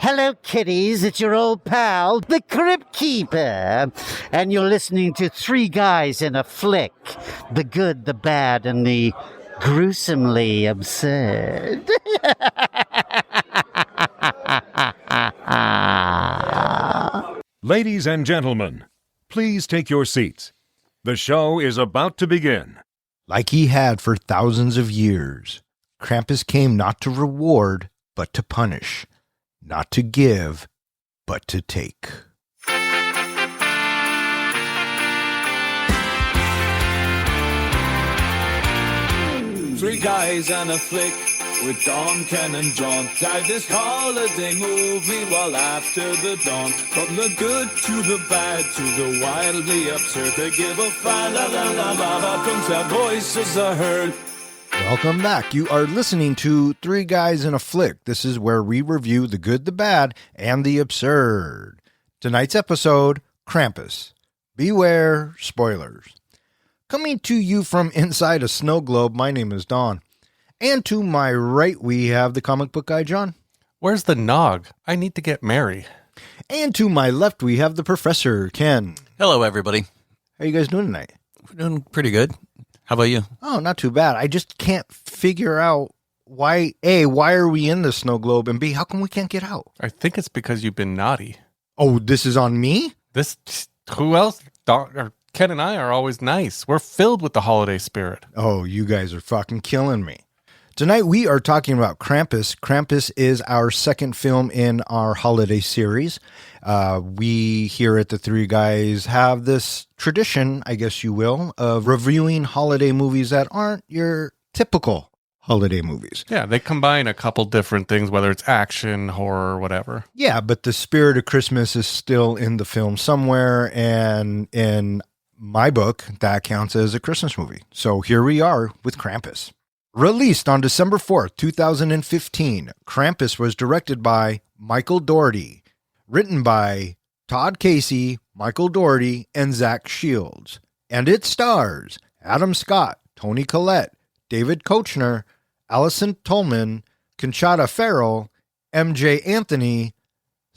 Hello, kiddies. It's your old pal, the Crypt Keeper. And you're listening to Three Guys in a Flick. The good, the bad, and the gruesomely absurd. Ladies and gentlemen, please take your seats. The show is about to begin. Like he had for thousands of years, Krampus came not to reward, but to punish. Not to give, but to take. Three guys and a flick with Don, Ken and John. Dive this holiday movie while after the dawn. From the good to the bad to the wildly absurd. They give a fa-la-la-la-la from their voices are heard. Welcome back. You are listening to Three Guys in a Flick. This is where we review the good, the bad, and the absurd. Tonight's episode, Krampus. Beware spoilers. Coming to you from inside a snow globe, my name is Don. And to my right, we have the comic book guy, John. Where's the nog? I need to get Mary. And to my left, we have the professor, Ken. Hello, everybody. How are you guys doing tonight? We're doing pretty good. How about you? Oh, not too bad. I just can't figure out why, A, why are we in the snow globe, and B, how come we can't get out? I think it's because you've been naughty. Oh, this is on me? Who else? Ken and I are always nice. We're filled with the holiday spirit. Oh, you guys are fucking killing me. Tonight we are talking about Krampus. Krampus is our second film in our holiday series. We here at the Three Guys have this tradition, I guess you will, of reviewing holiday movies that aren't your typical holiday movies. Yeah, they combine a couple different things, whether it's action, horror, whatever. Yeah, but the spirit of Christmas is still in the film somewhere, and in my book, that counts as a Christmas movie. So here we are with Krampus. Released on December 4th, 2015, Krampus was directed by Michael Dougherty, written by Todd Casey, Michael Dougherty, and Zach Shields. And it stars Adam Scott, Toni Collette, David Koechner, Allison Tolman, Conchata Farrell, MJ Anthony,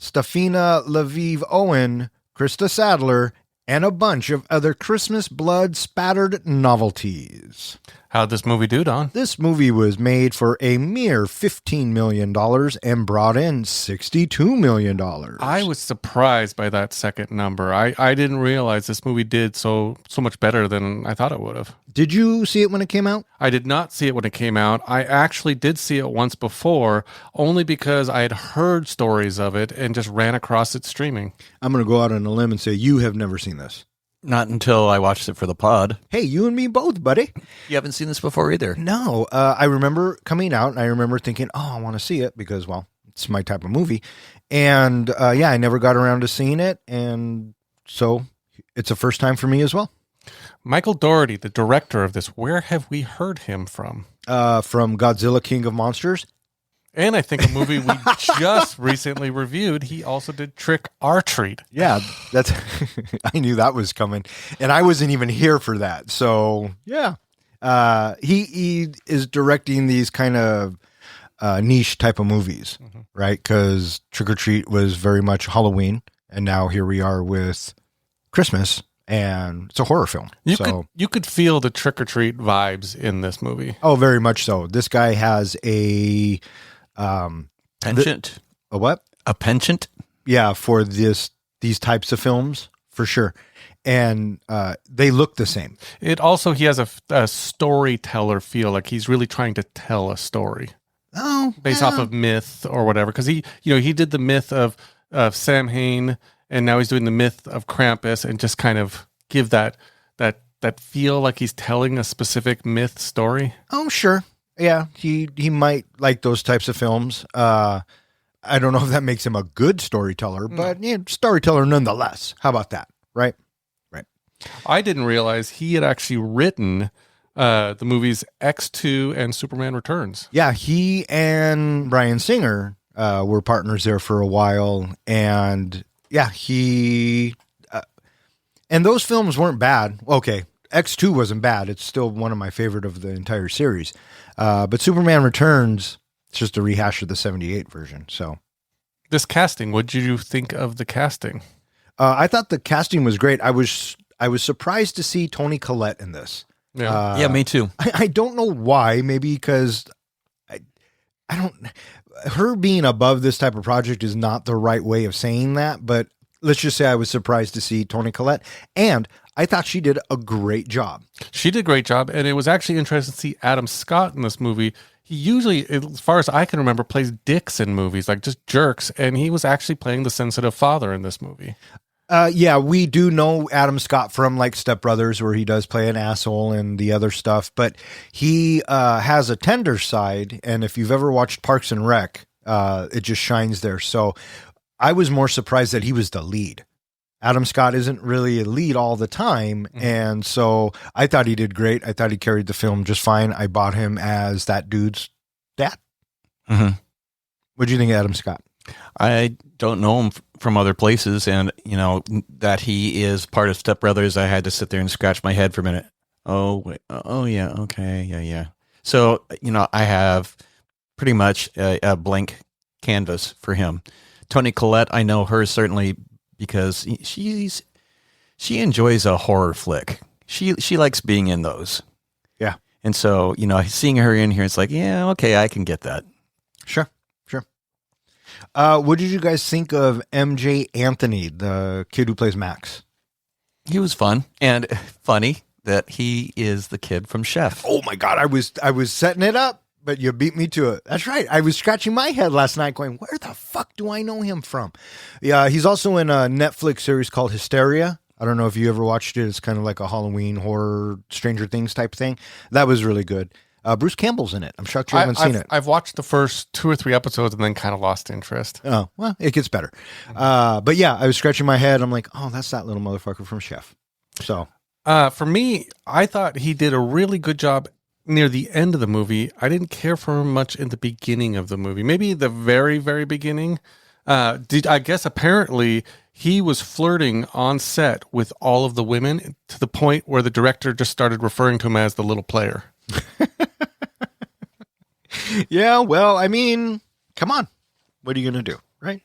Stefina Lviv Owen, Krista Sadler, and a bunch of other Christmas blood-spattered novelties. How'd this movie do, Don? This movie was made for a mere $15 million and brought in $62 million. I was surprised by that second number. I didn't realize this movie did so much better than I thought it would have. Did you see it when it came out? I did not see it when it came out. I actually did see it once before, only because I had heard stories of it and just ran across it streaming. I'm going to go out on a limb and say you have never seen this. Not until I watched it for the pod. Hey, you and me both, buddy. You haven't seen this before either. No, I remember coming out and I remember thinking, oh, I want to see it because, well, it's my type of movie. And yeah, I never got around to seeing it. And so it's a first time for me as well. Michael Dougherty, the director of this, where have we heard him from? From Godzilla King of Monsters. And I think a movie we just recently reviewed, he also did Trick or Treat. Yeah, that's I knew that was coming. And I wasn't even here for that. So, yeah. He is directing these kind of niche type of movies, right? Because Trick or Treat was very much Halloween. And now here we are with Christmas. And it's a horror film. You could feel the Trick or Treat vibes in this movie. Oh, very much so. This guy has a... penchant. A what? A penchant? Yeah, for these types of films, for sure. And they look the same. It also, he has a storyteller feel, like he's really trying to tell a story. Oh, based off of myth or whatever. Because he did the myth of Samhain, and now he's doing the myth of Krampus, and just kind of give that feel like he's telling a specific myth story. Oh, sure. Yeah, he might like those types of films. I don't know if that makes him a good storyteller, but yeah, storyteller nonetheless. How about that? Right. I didn't realize he had actually written the movies X2 and Superman Returns. Yeah, he and Bryan Singer were partners there for a while, and yeah, and those films weren't bad. Okay, X2 wasn't bad. It's still one of my favorite of the entire series. But Superman Returns, it's just a rehash of the 78 version. So, This casting, what did you think of the casting? I thought the casting was great. I was surprised to see Toni Collette in this. Yeah. Yeah, me too. I don't know why. Maybe because I don't. Her being above this type of project is not the right way of saying that. But let's just say I was surprised to see Toni Collette, and I thought she did a great job. She did a great job, and it was actually interesting to see Adam Scott in this movie. He usually, as far as I can remember, plays dicks in movies, like just jerks, and he was actually playing the sensitive father in this movie. Yeah, we do know Adam Scott from like Step Brothers, where he does play an asshole and the other stuff, but he has a tender side, and if you've ever watched Parks and Rec, it just shines there. So I was more surprised that he was the lead. Adam Scott isn't really a lead all the time, and so I thought he did great. I thought he carried the film just fine. I bought him as that dude's dad. Mm-hmm. What do you think of Adam Scott? I don't know him from other places, and that he is part of Step Brothers. I had to sit there and scratch my head for a minute. Oh wait, oh yeah, okay, yeah. So I have pretty much a blank canvas for him. Toni Collette, I know her certainly because she enjoys a horror flick. She likes being in those. Yeah, and so seeing her in here, it's like, yeah, okay, I can get that. Sure. What did you guys think of MJ Anthony, the kid who plays Max? He was fun and funny that he is the kid from Chef. Oh my God, I was setting it up, but you beat me to it. That's right. I was scratching my head last night going, where the fuck do I know him from? Yeah, he's also in a Netflix series called Hysteria. I don't know if you ever watched it. It's kind of like a Halloween horror, Stranger Things type thing. That was really good. Bruce Campbell's in it. I'm shocked you haven't seen it. I've watched the first 2 or 3 episodes and then kind of lost interest. Oh, well, it gets better. But yeah, I was scratching my head. I'm like, oh, that's that little motherfucker from Chef. So for me, I thought he did a really good job near the end of the movie. I didn't care for him much in the beginning of the movie. Maybe the very, very beginning. I guess apparently he was flirting on set with all of the women to the point where the director just started referring to him as the little player. Yeah, well, I mean, come on. What are you going to do, right?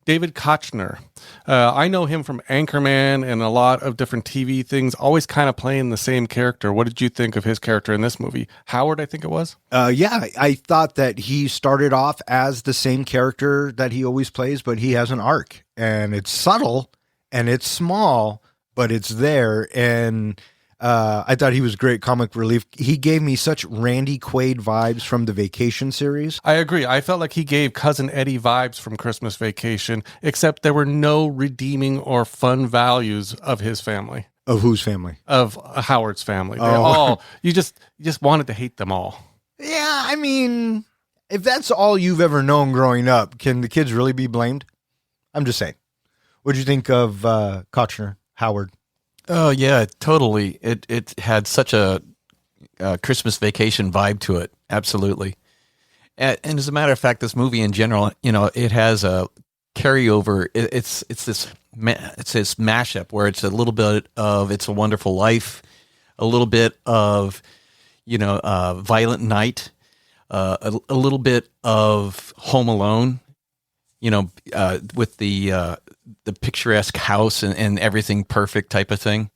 David Kochner. I know him from Anchorman and a lot of different TV things, always kind of playing the same character. What did you think of his character in this movie? Howard, I think it was? Yeah, I thought that he started off as the same character that he always plays, but he has an arc. And it's subtle, and it's small, but it's there. And I thought he was great comic relief. He gave me such Randy Quaid vibes from the Vacation series. I agree. I felt like he gave Cousin Eddie vibes from Christmas Vacation, except there were no redeeming or fun values of his family. Of whose family? Of Howard's family. They all, you just wanted to hate them all. Yeah, I mean, if that's all you've ever known growing up, can the kids really be blamed? I'm just saying. What did you think of Kochner, Howard? Oh yeah, totally. It had such a Christmas Vacation vibe to it. Absolutely. And as a matter of fact, this movie in general, it has a carryover. It's this mashup where it's a little bit of It's a Wonderful Life, a little bit of Violent Night, a little bit of Home Alone. With the picturesque house and everything perfect type of thing.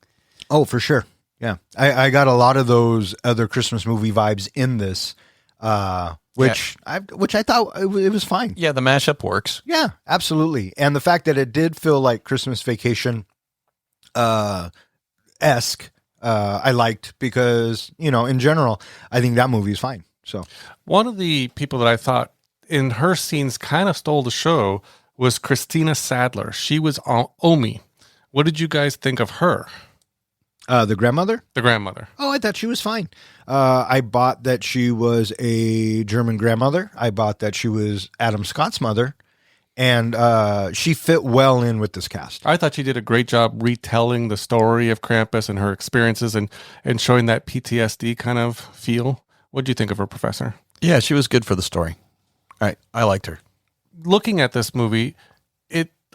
Oh, for sure. Yeah. I got a lot of those other Christmas movie vibes in this, which I thought it was fine. Yeah, the mashup works. Yeah, absolutely. And the fact that it did feel like Christmas Vacation esque, I liked because, in general, I think that movie is fine. So one of the people that I thought in her scenes kind of stole the show was Christina Sadler. She was Omi. What did you guys think of her? The grandmother? The grandmother. Oh, I thought she was fine. I bought that she was a German grandmother. I bought that she was Adam Scott's mother. And she fit well in with this cast. I thought she did a great job retelling the story of Krampus and her experiences and showing that PTSD kind of feel. What did you think of her, Professor? Yeah, she was good for the story. I liked her. Looking at this movie,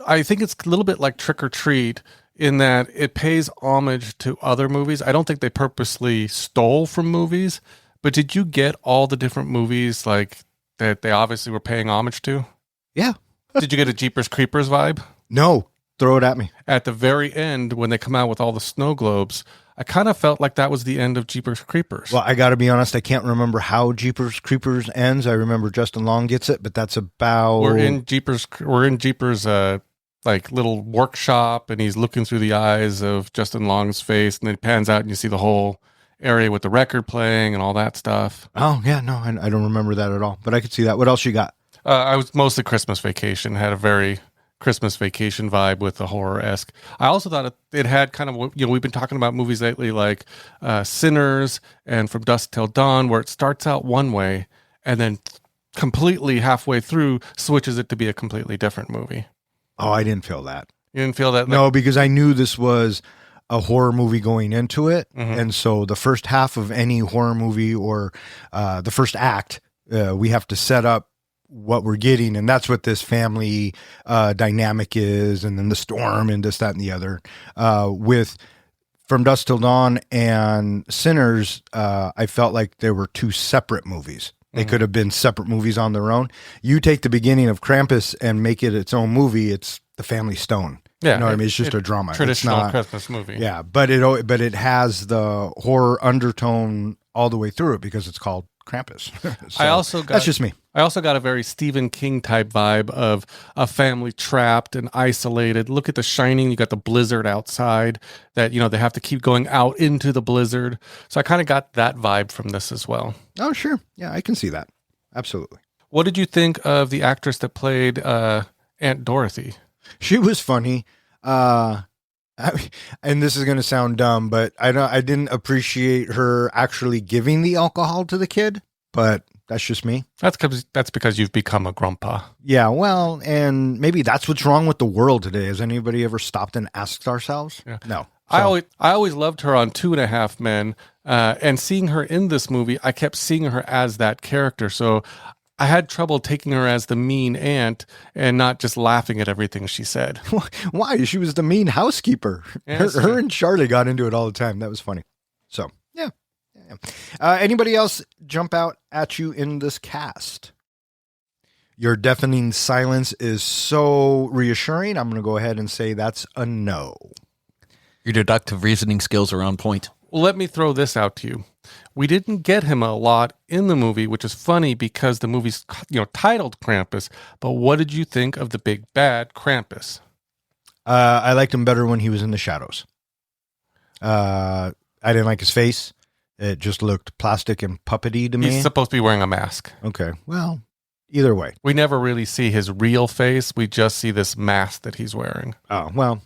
I think it's a little bit like Trick or Treat in that it pays homage to other movies. I don't think they purposely stole from movies, but did you get all the different movies like that they obviously were paying homage to? Yeah. Did you get a Jeepers Creepers vibe? No, throw it at me. At the very end, when they come out with all the snow globes, I kind of felt like that was the end of Jeepers Creepers. Well, I got to be honest, I can't remember how Jeepers Creepers ends. I remember Justin Long gets it, but that's about... We're in Jeepers like little workshop, and he's looking through the eyes of Justin Long's face, and then it pans out and you see the whole area with the record playing and all that stuff. Oh, yeah, no, I don't remember that at all, but I could see that. What else you got? I was mostly Christmas Vacation, had a very Christmas Vacation vibe with the horror-esque. I also thought it had kind of, we've been talking about movies lately like Sinners and From Dusk Till Dawn, where it starts out one way and then completely halfway through switches it to be a completely different movie. Oh, I didn't feel that. You didn't feel that? No, because I knew this was a horror movie going into it. Mhm. And so the first half of any horror movie or the first act, we have to set up what we're getting. And that's what this family dynamic is. And then the storm and this, that, and the other. With From Dusk Till Dawn and Sinners, I felt like there were two separate movies. They could have been separate movies on their own. You take the beginning of Krampus and make it its own movie. It's The Family Stone. Yeah, you know what I mean? It's just a drama. Traditional It's not, Christmas movie. yeah, but it has the horror undertone all the way through it because it's called Krampus. So, that's just me. I also got a very Stephen King type vibe of a family trapped and isolated. Look at The Shining. You got the blizzard outside that, they have to keep going out into the blizzard. So I kind of got that vibe from this as well. Oh, sure. Yeah, I can see that. Absolutely. What did you think of the actress that played Aunt Dorothy? She was funny. And this is going to sound dumb, but I didn't appreciate her actually giving the alcohol to the kid, but that's just me. That's because you've become a grandpa. Yeah, well, and maybe that's what's wrong with the world today. Has anybody ever stopped and asked ourselves? Yeah. No. I always loved her on 2.5 Men, and seeing her in this movie, I kept seeing her as that character. So I had trouble taking her as the mean aunt and not just laughing at everything she said. Why? She was the mean housekeeper. Yeah, her and Charlie got into it all the time. That was funny. So, yeah. Anybody else jump out at you in this cast? Your deafening silence is so reassuring. I'm going to go ahead and say that's a no. Your deductive reasoning skills are on point. Well, let me throw this out to you. We didn't get him a lot in the movie, which is funny because the movie's titled Krampus. But what did you think of the big bad Krampus? I liked him better when he was in the shadows. I didn't like his face. It just looked plastic and puppety to me. He's supposed to be wearing a mask. Okay, well, either way. We never really see his real face. We just see this mask that he's wearing. Oh, well,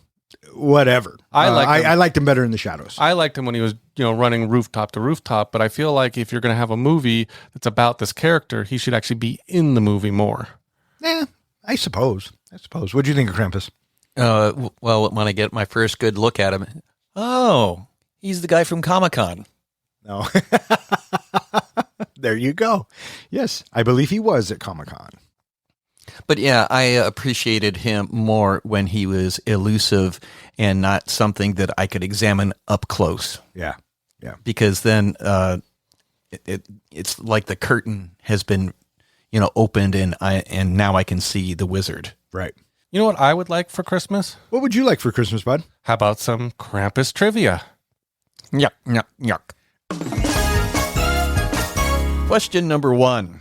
whatever. I liked him better in the shadows. I liked him when he was, running rooftop to rooftop, but I feel like if you're going to have a movie that's about this character, he should actually be in the movie more. Yeah, I suppose. What do you think of Krampus? Well, when I get my first good look at him, oh, he's the guy from Comic-Con. No. There you go. Yes, I believe he was at Comic-Con. But yeah, I appreciated him more when he was elusive and not something that I could examine up close. Yeah. Because then it's like the curtain has been, opened and now I can see the wizard. Right. You know what I would like for Christmas? What would you like for Christmas, bud? How about some Krampus trivia? Yuck, yuck, yuck. Question number 1.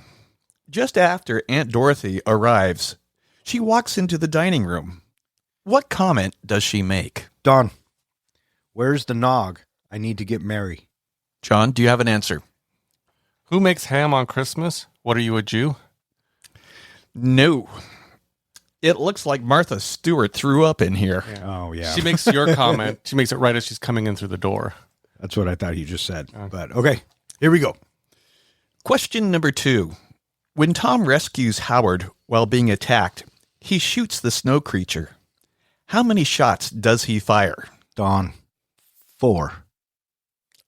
Just after Aunt Dorothy arrives, she walks into the dining room. What comment does she make? Don, where's the nog? I need to get Mary. John, do you have an answer? Who makes ham on Christmas? What are you, a Jew? No. It looks like Martha Stewart threw up in here. Yeah. Oh, yeah. She makes your comment. She makes it right as she's coming in through the door. That's what I thought he just said. But okay, here we go. Question number 2. When Tom rescues Howard while being attacked, he shoots the snow creature. How many shots does he fire? Don, 4.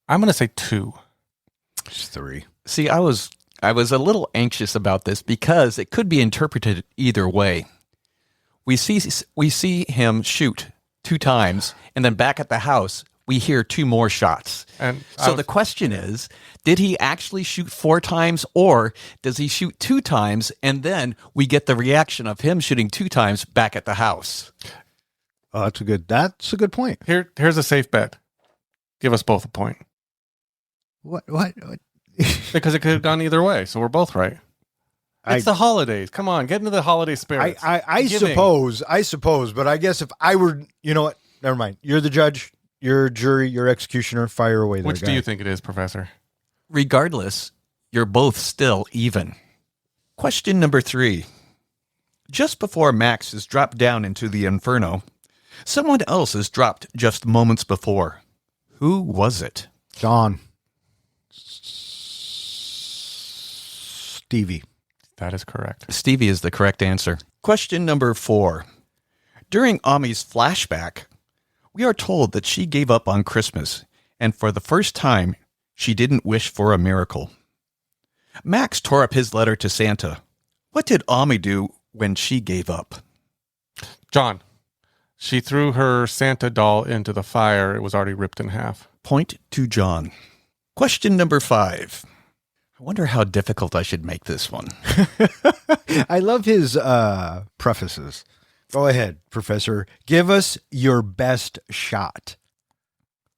I'm going to say 2. It's 3. See, I was a little anxious about this because it could be interpreted either way. We see him shoot 2 times, and then back at the house, we hear 2 more shots. And So the question is, did he actually shoot 4 times, or does he shoot 2 times and then we get the reaction of him shooting 2 times back at the house? Oh, that's a good point. here's a safe bet. Give us both a point. What? Because it could have gone either way, so we're both right. It's the holidays. Come on, get into the holiday spirit. I suppose, but I guess if I were, you know what? Never mind. You're the judge, you're jury, you're executioner. Fire away there, Which guy. do you think it is, Professor? Regardless, you're both still even. Question number 3. Just before Max is dropped down into the inferno, someone else is dropped just moments before. Who was it? John. Stevie. That is correct. Stevie is the correct answer. Question number 4. During Ami's flashback, we are told that she gave up on Christmas, and for the first time, she didn't wish for a miracle. Max tore up his letter to Santa. What did Ami do when she gave up? John. She threw her Santa doll into the fire. It was already ripped in half. Point to John. Question number 5. I wonder how difficult I should make this one. I love his prefaces. Go ahead, Professor. Give us your best shot.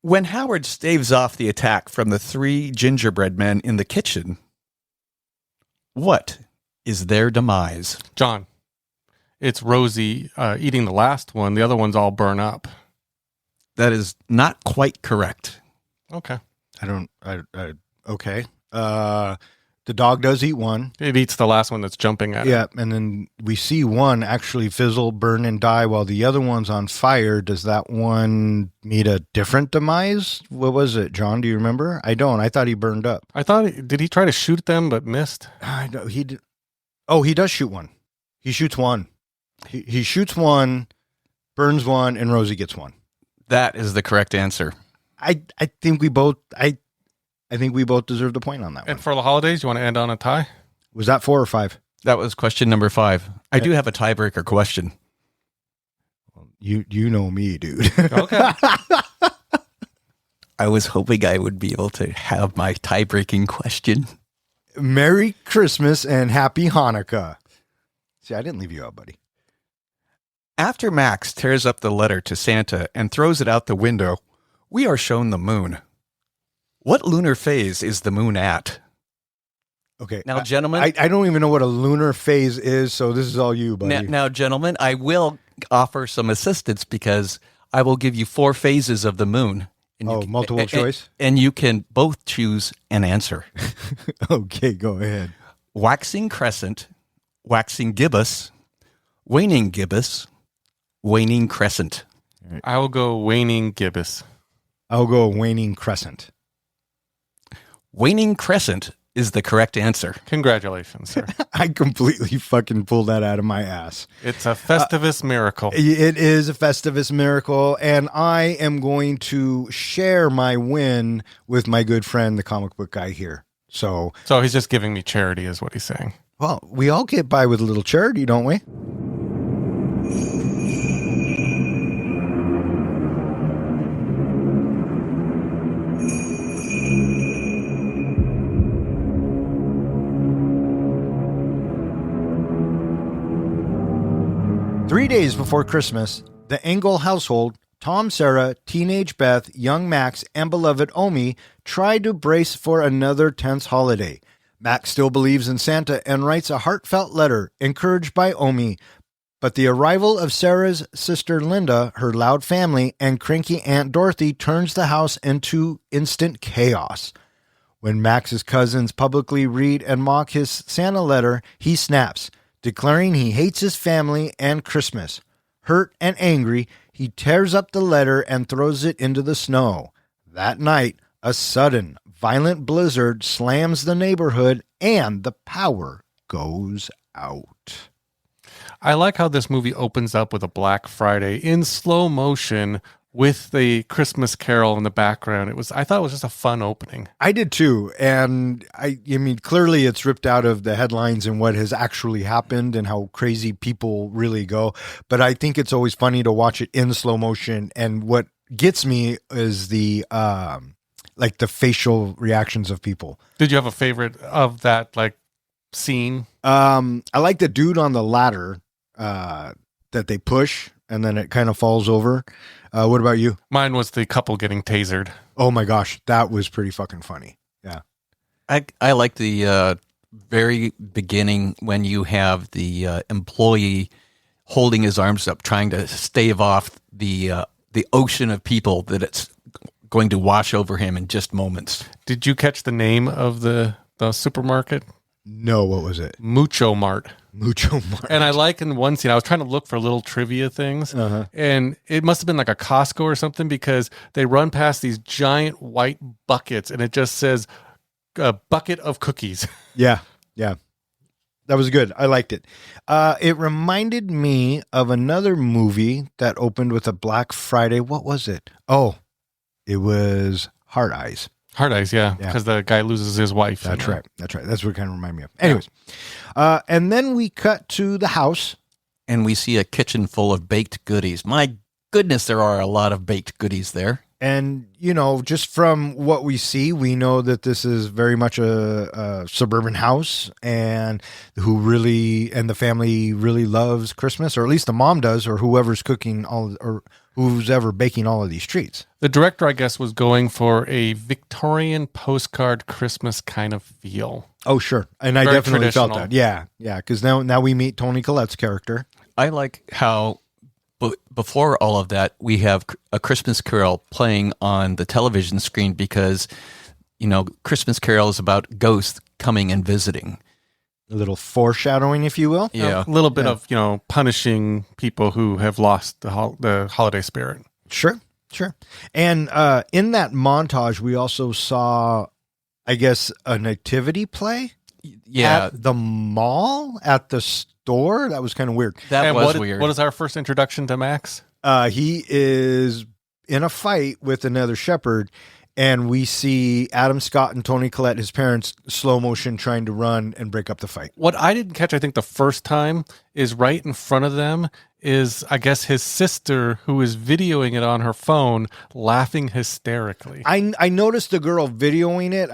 When Howard staves off the attack from the 3 gingerbread men in the kitchen, what is their demise? John. It's Rosie eating the last one. The other ones all burn up. That is not quite correct. Okay. Okay. The dog does eat one. It eats the last one that's jumping at it. Yeah, and then we see one actually fizzle, burn, and die while the other one's on fire. Does that one meet a different demise? What was it, John? Do you remember? I don't. I thought he burned up. I thought, did he try to shoot them but missed? I know he did. Oh, he does shoot one. He shoots one. He shoots one, burns one, and Rosie gets one. That is the correct answer. I think we both. I think we both deserve the point on that And one. for the holidays, you want to end on a tie? Was that 4 or 5? That was question number 5. I do have a tiebreaker question. You know me, dude. Okay. I was hoping I would be able to have my tie-breaking question. Merry Christmas and Happy Hanukkah. See, I didn't leave you out, buddy. After Max tears up the letter to Santa and throws it out the window, we are shown the moon. What lunar phase is the moon at? Okay. Now, gentlemen. I don't even know what a lunar phase is, so this is all you, buddy. Now, gentlemen, I will offer some assistance because I will give you 4 phases of the moon. And multiple choice? And you can both choose an answer. Okay, go ahead. Waxing crescent, waxing gibbous, waning gibbous, waning crescent. I will go waning gibbous. I'll go waning crescent. Waning crescent is the correct answer. Congratulations, sir. I completely fucking pulled that out of my ass. It's a Festivus miracle. It is a Festivus miracle, and I am going to share my win with my good friend, the comic book guy here. So So he's just giving me charity is what he's saying. well, we all get by with a little charity, don't we? 3 days before Christmas, the Engel household, Tom, Sarah, teenage Beth, young Max, and beloved Omi try to brace for another tense holiday. Max still believes in Santa and writes a heartfelt letter, encouraged by Omi. But the arrival of Sarah's sister Linda, her loud family, and cranky Aunt Dorothy turns the house into instant chaos. When Max's cousins publicly read and mock his Santa letter, he snaps, declaring he hates his family and Christmas. Hurt and angry, he tears up the letter and throws it into the snow. That night, a sudden, violent blizzard slams the neighborhood and the power goes out. I like how this movie opens up with a Black Friday in slow motion with the Christmas Carol in the background. I thought it was just a fun opening. I did too. And I mean, clearly it's ripped out of the headlines and what has actually happened and how crazy people really go. But I think it's always funny to watch it in slow motion. And what gets me is the like the facial reactions of people. Did you have a favorite of that like scene? I like the dude on the ladder that they push and then it kind of falls over. What about you? Mine was the couple getting tasered. Oh my gosh, that was pretty fucking funny. Yeah. I like the very beginning when you have the employee holding his arms up, trying to stave off the ocean of people that it's going to wash over him in just moments. Did you catch the name of the supermarket? No, what was it? Mucho Mart. Mucho Mart. And I like in one scene, I was trying to look for little trivia things, and it must have been like a Costco or something because they run past these giant white buckets, and it just says a bucket of cookies. Yeah. That was good. I liked it. It reminded me of another movie that opened with a Black Friday. What was it? Oh, it was Hard Eyes. Hard Eyes, yeah, because the guy loses his wife. That's right. That's what it kind of reminded me of. Anyways, and then we cut to the house. And we see a kitchen full of baked goodies. My goodness, there are a lot of baked goodies there. And, just from what we see, we know that this is very much a suburban house and the family really loves Christmas, or at least the mom does, or whoever's cooking or who's ever baking all of these treats. The director, I guess, was going for a Victorian postcard Christmas kind of feel. Oh, sure. And I Very definitely felt traditional. that. Yeah. Because now we meet Toni Collette's character. I like how before all of that, we have A Christmas Carol playing on the television screen because, Christmas Carol is about ghosts coming and visiting. A little foreshadowing, if you will. Yeah. A little bit of, punishing people who have lost the holiday spirit. Sure. And in that montage, we also saw, I guess, a nativity play. Yeah. At the mall, at the store. That was kind of weird. That was weird. What is our first introduction to Max? He is in a fight with another shepherd, and we see Adam Scott and Toni Collette, his parents, slow motion trying to run and break up the fight. What I didn't catch, I think, the first time is right in front of them is, I guess, his sister who is videoing it on her phone, laughing hysterically. I noticed the girl videoing it.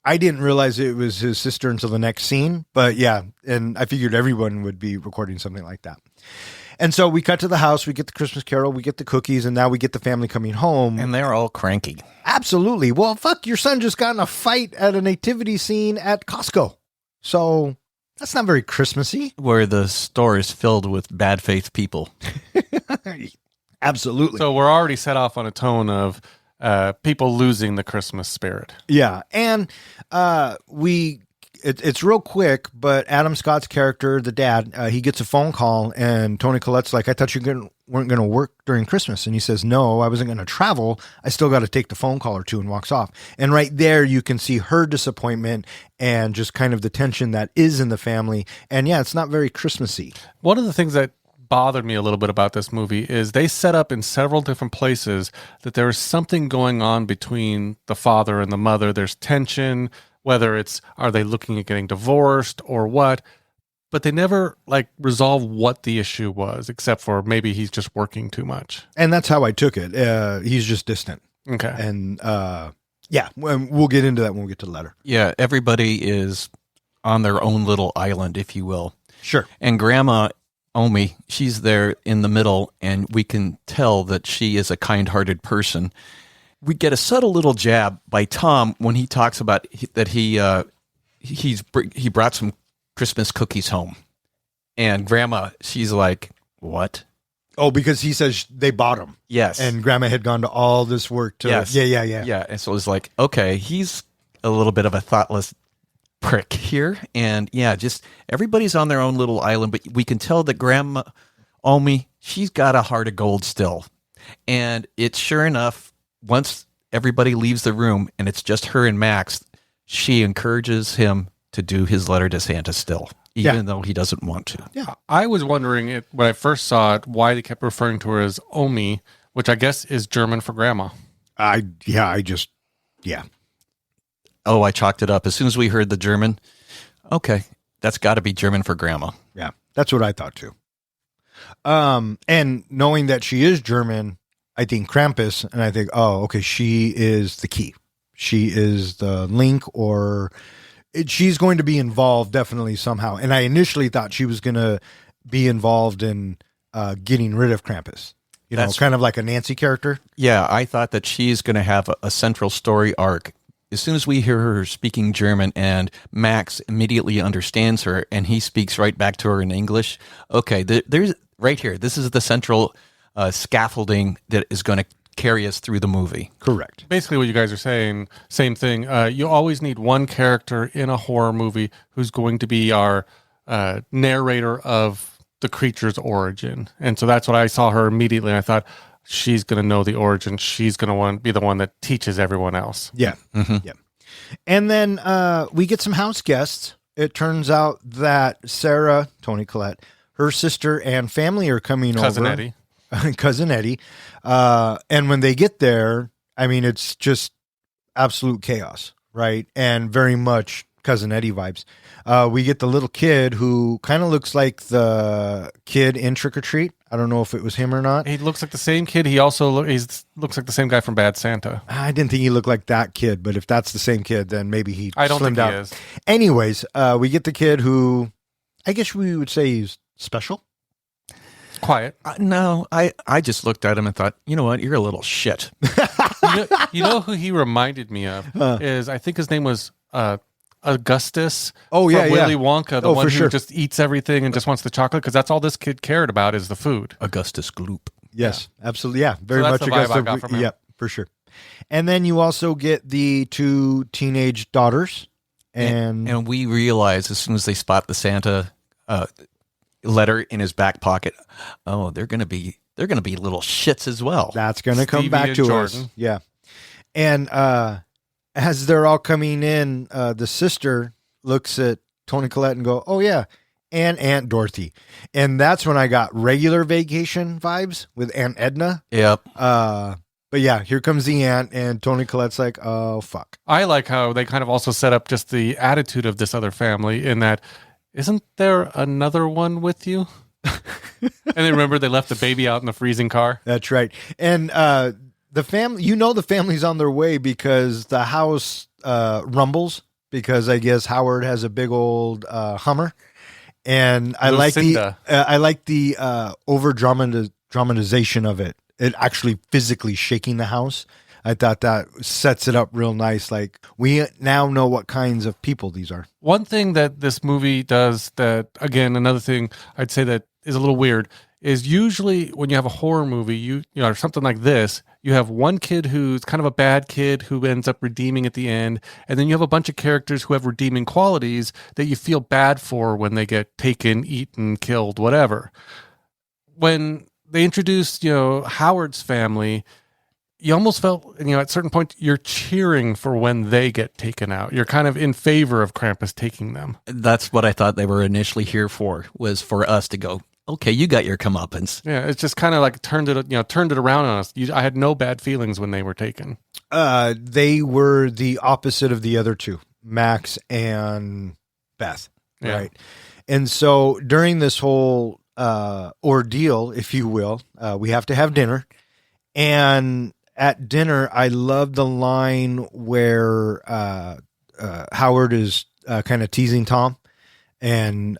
I didn't realize it was his sister until the next scene, but yeah, and I figured everyone would be recording something like that. And so we cut to the house, we get the Christmas Carol, we get the cookies, and now we get the family coming home. And they're all cranky. Absolutely. Well, fuck, your son just got in a fight at a nativity scene at Costco. So that's not very Christmassy. Where the store is filled with bad faith people. Absolutely. So we're already set off on a tone of people losing the Christmas spirit. Yeah. And it's real quick, but Adam Scott's character, the dad, he gets a phone call and Toni Collette's like, I thought you weren't going to work during Christmas. And he says, no, I wasn't going to travel. I still got to take the phone call or two, and walks off. And right there, you can see her disappointment and just kind of the tension that is in the family. And yeah, it's not very Christmassy. One of the things that bothered me a little bit about this movie is they set up in several different places that there is something going on between the father and the mother. There's tension, whether it's, are they looking at getting divorced or what? But they never resolve what the issue was, except for maybe he's just working too much. And that's how I took it. He's just distant. Okay. And yeah, we'll get into that when we get to the letter. Yeah, everybody is on their own little island, if you will. Sure. And Grandma Omi, she's there in the middle, and we can tell that she is a kind-hearted person. We get a subtle little jab by Tom when he talks about that he brought some Christmas cookies home. And Grandma, she's like, what? Oh, because he says they bought them. Yes. And Grandma had gone to all this work to... Yes. Yeah. Yeah, and so it's like, okay, he's a little bit of a thoughtless prick here. And yeah, just everybody's on their own little island, but we can tell that Grandma Omi, she's got a heart of gold still. And it's sure enough, once everybody leaves the room and it's just her and Max, she encourages him to do his letter to Santa still, even though he doesn't want to. Yeah, I was wondering when I first saw it, why they kept referring to her as Omi, which I guess is German for grandma. Oh, I chalked it up. As soon as we heard the German, okay, that's got to be German for grandma. Yeah, that's what I thought too. And knowing that she is German, I think Krampus, and I think, oh, okay, she is the key. She is the link, or she's going to be involved definitely somehow. And I initially thought she was going to be involved in getting rid of Krampus. You know, kind of like a Nancy character. Yeah, I thought that she's going to have a central story arc. As soon as we hear her speaking German and Max immediately understands her and he speaks right back to her in English, okay, there's right here. This is the central scaffolding that is going to carry us through the movie. Correct. Basically what you guys are saying, same thing. You always need one character in a horror movie who's going to be our narrator of the creature's origin. And so that's what I saw her immediately. And I thought, she's going to know the origin. She's going to be the one that teaches everyone else. Yeah. Mm-hmm. Yeah. And then we get some house guests. It turns out that Sarah, Toni Collette, her sister and family are coming Cousin over. Eddie. Cousin Eddie. And when they get there, I mean, it's just absolute chaos, right? And very much Cousin Eddie vibes. We get the little kid who kind of looks like the kid in Trick or Treat. I don't know if it was him or not. He looks like the same kid. He also looks like the same guy from Bad Santa. I didn't think he looked like that kid, but if that's the same kid, then maybe he I don't think slimmed out. he is. Anyways, we get the kid who I guess we would say he's special. Quiet. No, I just looked at him and thought, you know what? You're a little shit. You know who he reminded me of is, I think his name was Augustus. Oh, yeah, from Willy Wonka, the one who sure. just eats everything and just wants the chocolate, because that's all this kid cared about is the food. Augustus Gloop. Yes, absolutely. Yeah, very So much that's the vibe I got from him. Yeah, for sure. And then you also get the two teenage daughters, and we realize as soon as they spot the Santa letter in his back pocket, oh, they're gonna be little shits as well. that's going to come Stevie back and to Jordan. us. Yeah, and as they're all coming in, the sister looks at Toni Collette and go, "Oh yeah." And Aunt Dorothy. And that's when I got regular Vacation vibes with Aunt Edna. Yep. But yeah, here comes the aunt, and Toni Collette's like, oh, fuck. I like how they kind of also set up just the attitude of this other family in that, isn't there another one with you? And then remember they left the baby out in the freezing car? That's right. And the family, the family's on their way because the house rumbles because I guess Howard has a big old Hummer. And I like the over dramatization of it. It actually physically shaking the house. I thought that sets it up real nice. Like, we now know what kinds of people these are. One thing that this movie does that, again, another thing I'd say that is a little weird is usually when you have a horror movie, you know, or something like this, you have one kid who's kind of a bad kid who ends up redeeming at the end, and then you have a bunch of characters who have redeeming qualities that you feel bad for when they get taken, eaten, killed, whatever. When they introduced, Howard's family, you almost felt, at a certain point, you're cheering for when they get taken out. You're kind of in favor of Krampus taking them. That's what I thought they were initially here for, was for us to go, okay, you got your comeuppance. Yeah, it's just kind of like turned it around on us. I had no bad feelings when they were taken. They were the opposite of the other two, Max and Beth, right? And so during this whole ordeal, if you will, we have to have dinner. And at dinner, I love the line where Howard is kind of teasing Tom, and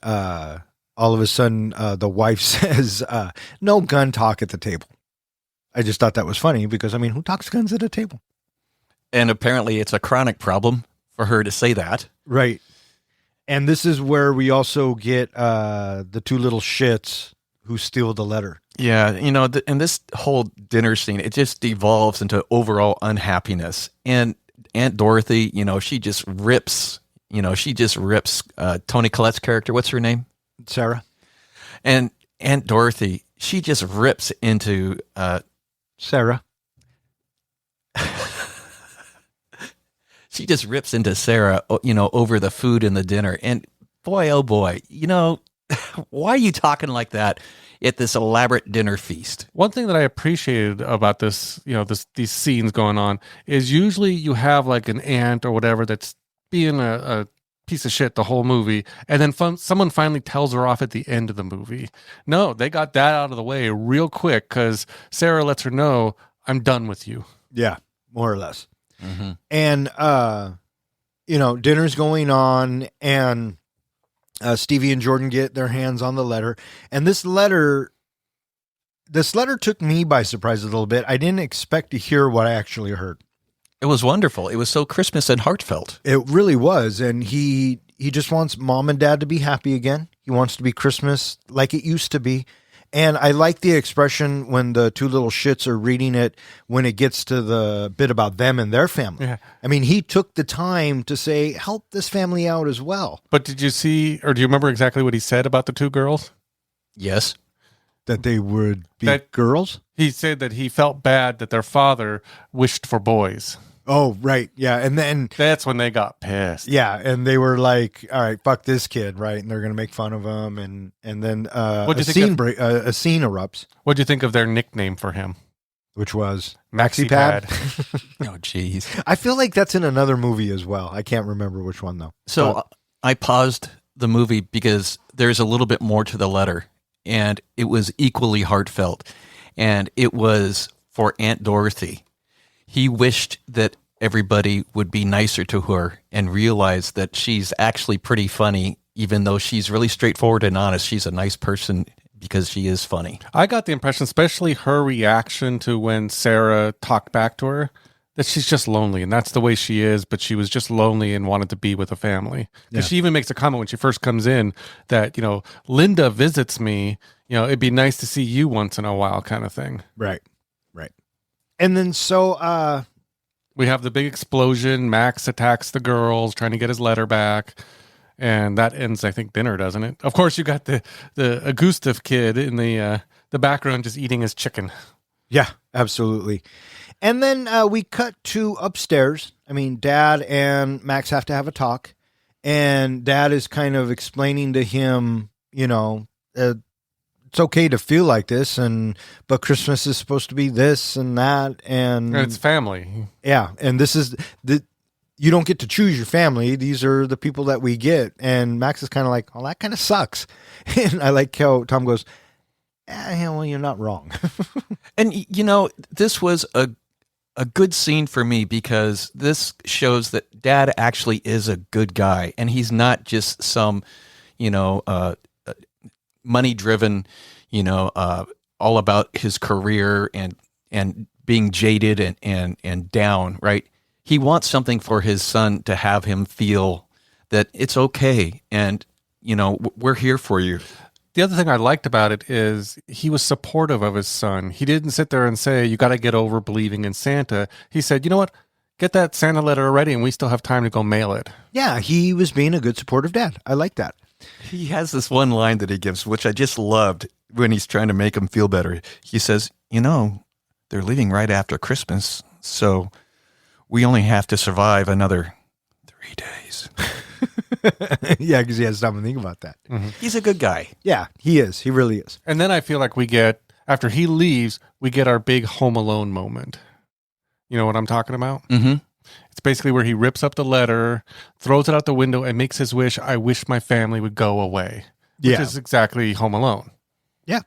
all of a sudden, the wife says, no gun talk at the table. I just thought that was funny because, who talks guns at a table? And apparently it's a chronic problem for her to say that. Right. And this is where we also get the two little shits who steal the letter. Yeah, and this whole dinner scene, it just devolves into overall unhappiness. And Aunt Dorothy, she just rips Toni Collette's character. What's her name? Sarah. And Aunt Dorothy, she just rips into Sarah. She just rips into Sarah, over the food and the dinner. And boy, oh boy, why are you talking like that at this elaborate dinner feast? One thing that I appreciated about this, these scenes going on is usually you have like an aunt or whatever that's being a piece of shit the whole movie, and then someone finally tells her off at the end of the movie. No, they got that out of the way real quick because Sarah lets her know, I'm done with you. Yeah, more or less. And, dinner's going on, and Stevie and Jordan get their hands on the letter. And this letter took me by surprise a little bit. I didn't expect to hear what I actually heard. It was wonderful. It was so Christmas and heartfelt. It really was. And he just wants mom and dad to be happy again. He wants to be Christmas like it used to be. And I like the expression when the two little shits are reading it, when it gets to the bit about them and their family. Yeah. I mean, he took the time to say, help this family out as well. But did you see, or do you remember exactly what he said about the two girls? Yes. That they would be girls? He said that he felt bad that their father wished for boys. Oh, right. Yeah. And then That's when they got pissed. yeah, and they were like, all right, fuck this kid, right? And they're going to make fun of him. And then What'd a you think scene erupts, What'd you think of their nickname for him? which was Maxi Pad. Oh, geez. I feel like that's in another movie as well. I can't remember which one, though. So I paused the movie because there's a little bit more to the letter, and it was equally heartfelt. And it was for Aunt Dorothy. He wished that everybody would be nicer to her and realize that she's actually pretty funny, even though she's really straightforward and honest. She's a nice person because she is funny. I got the impression, especially her reaction to when Sarah talked back to her, that she's just lonely, and that's the way she is, but she was just lonely and wanted to be with a family. Because she even makes a comment when she first comes in that, Linda visits me, it'd be nice to see you once in a while kind of thing. Right. And then so We have the big explosion. Max attacks the girls, trying to get his letter back. And that ends, I think, dinner, doesn't it? Of course, you got the Gustav kid in the background just eating his chicken. yeah, absolutely. And then we cut to upstairs. I mean, Dad and Max have to have a talk. And Dad is kind of explaining to him, it's okay to feel like this, but Christmas is supposed to be this and that. And it's family. yeah. And this is you don't get to choose your family. These are the people that we get. And Max is kind of like, well, that kind of sucks. And I like how Tom goes, well, you're not wrong. And, this was a good scene for me because this shows that Dad actually is a good guy. And he's not just some, money-driven, all about his career and being jaded and down, right? He wants something for his son to have him feel that it's okay and, we're here for you. The other thing I liked about it is he was supportive of his son. He didn't sit there and say, you got to get over believing in Santa. He said, you know what? Get that Santa letter already and we still have time to go mail it. Yeah, he was being a good supportive dad. I like that. He has this one line that he gives, which I just loved when he's trying to make him feel better. He says, they're leaving right after Christmas, so we only have to survive another 3 days. Yeah, because he has time to think about that. Mm-hmm. He's a good guy. Yeah, he is. He really is. And then I feel like after he leaves, we get our big Home Alone moment. You know what I'm talking about? Mm-hmm. It's basically where he rips up the letter, throws it out the window, and makes his wish, I wish my family would go away. Which is exactly Home Alone. Yeah.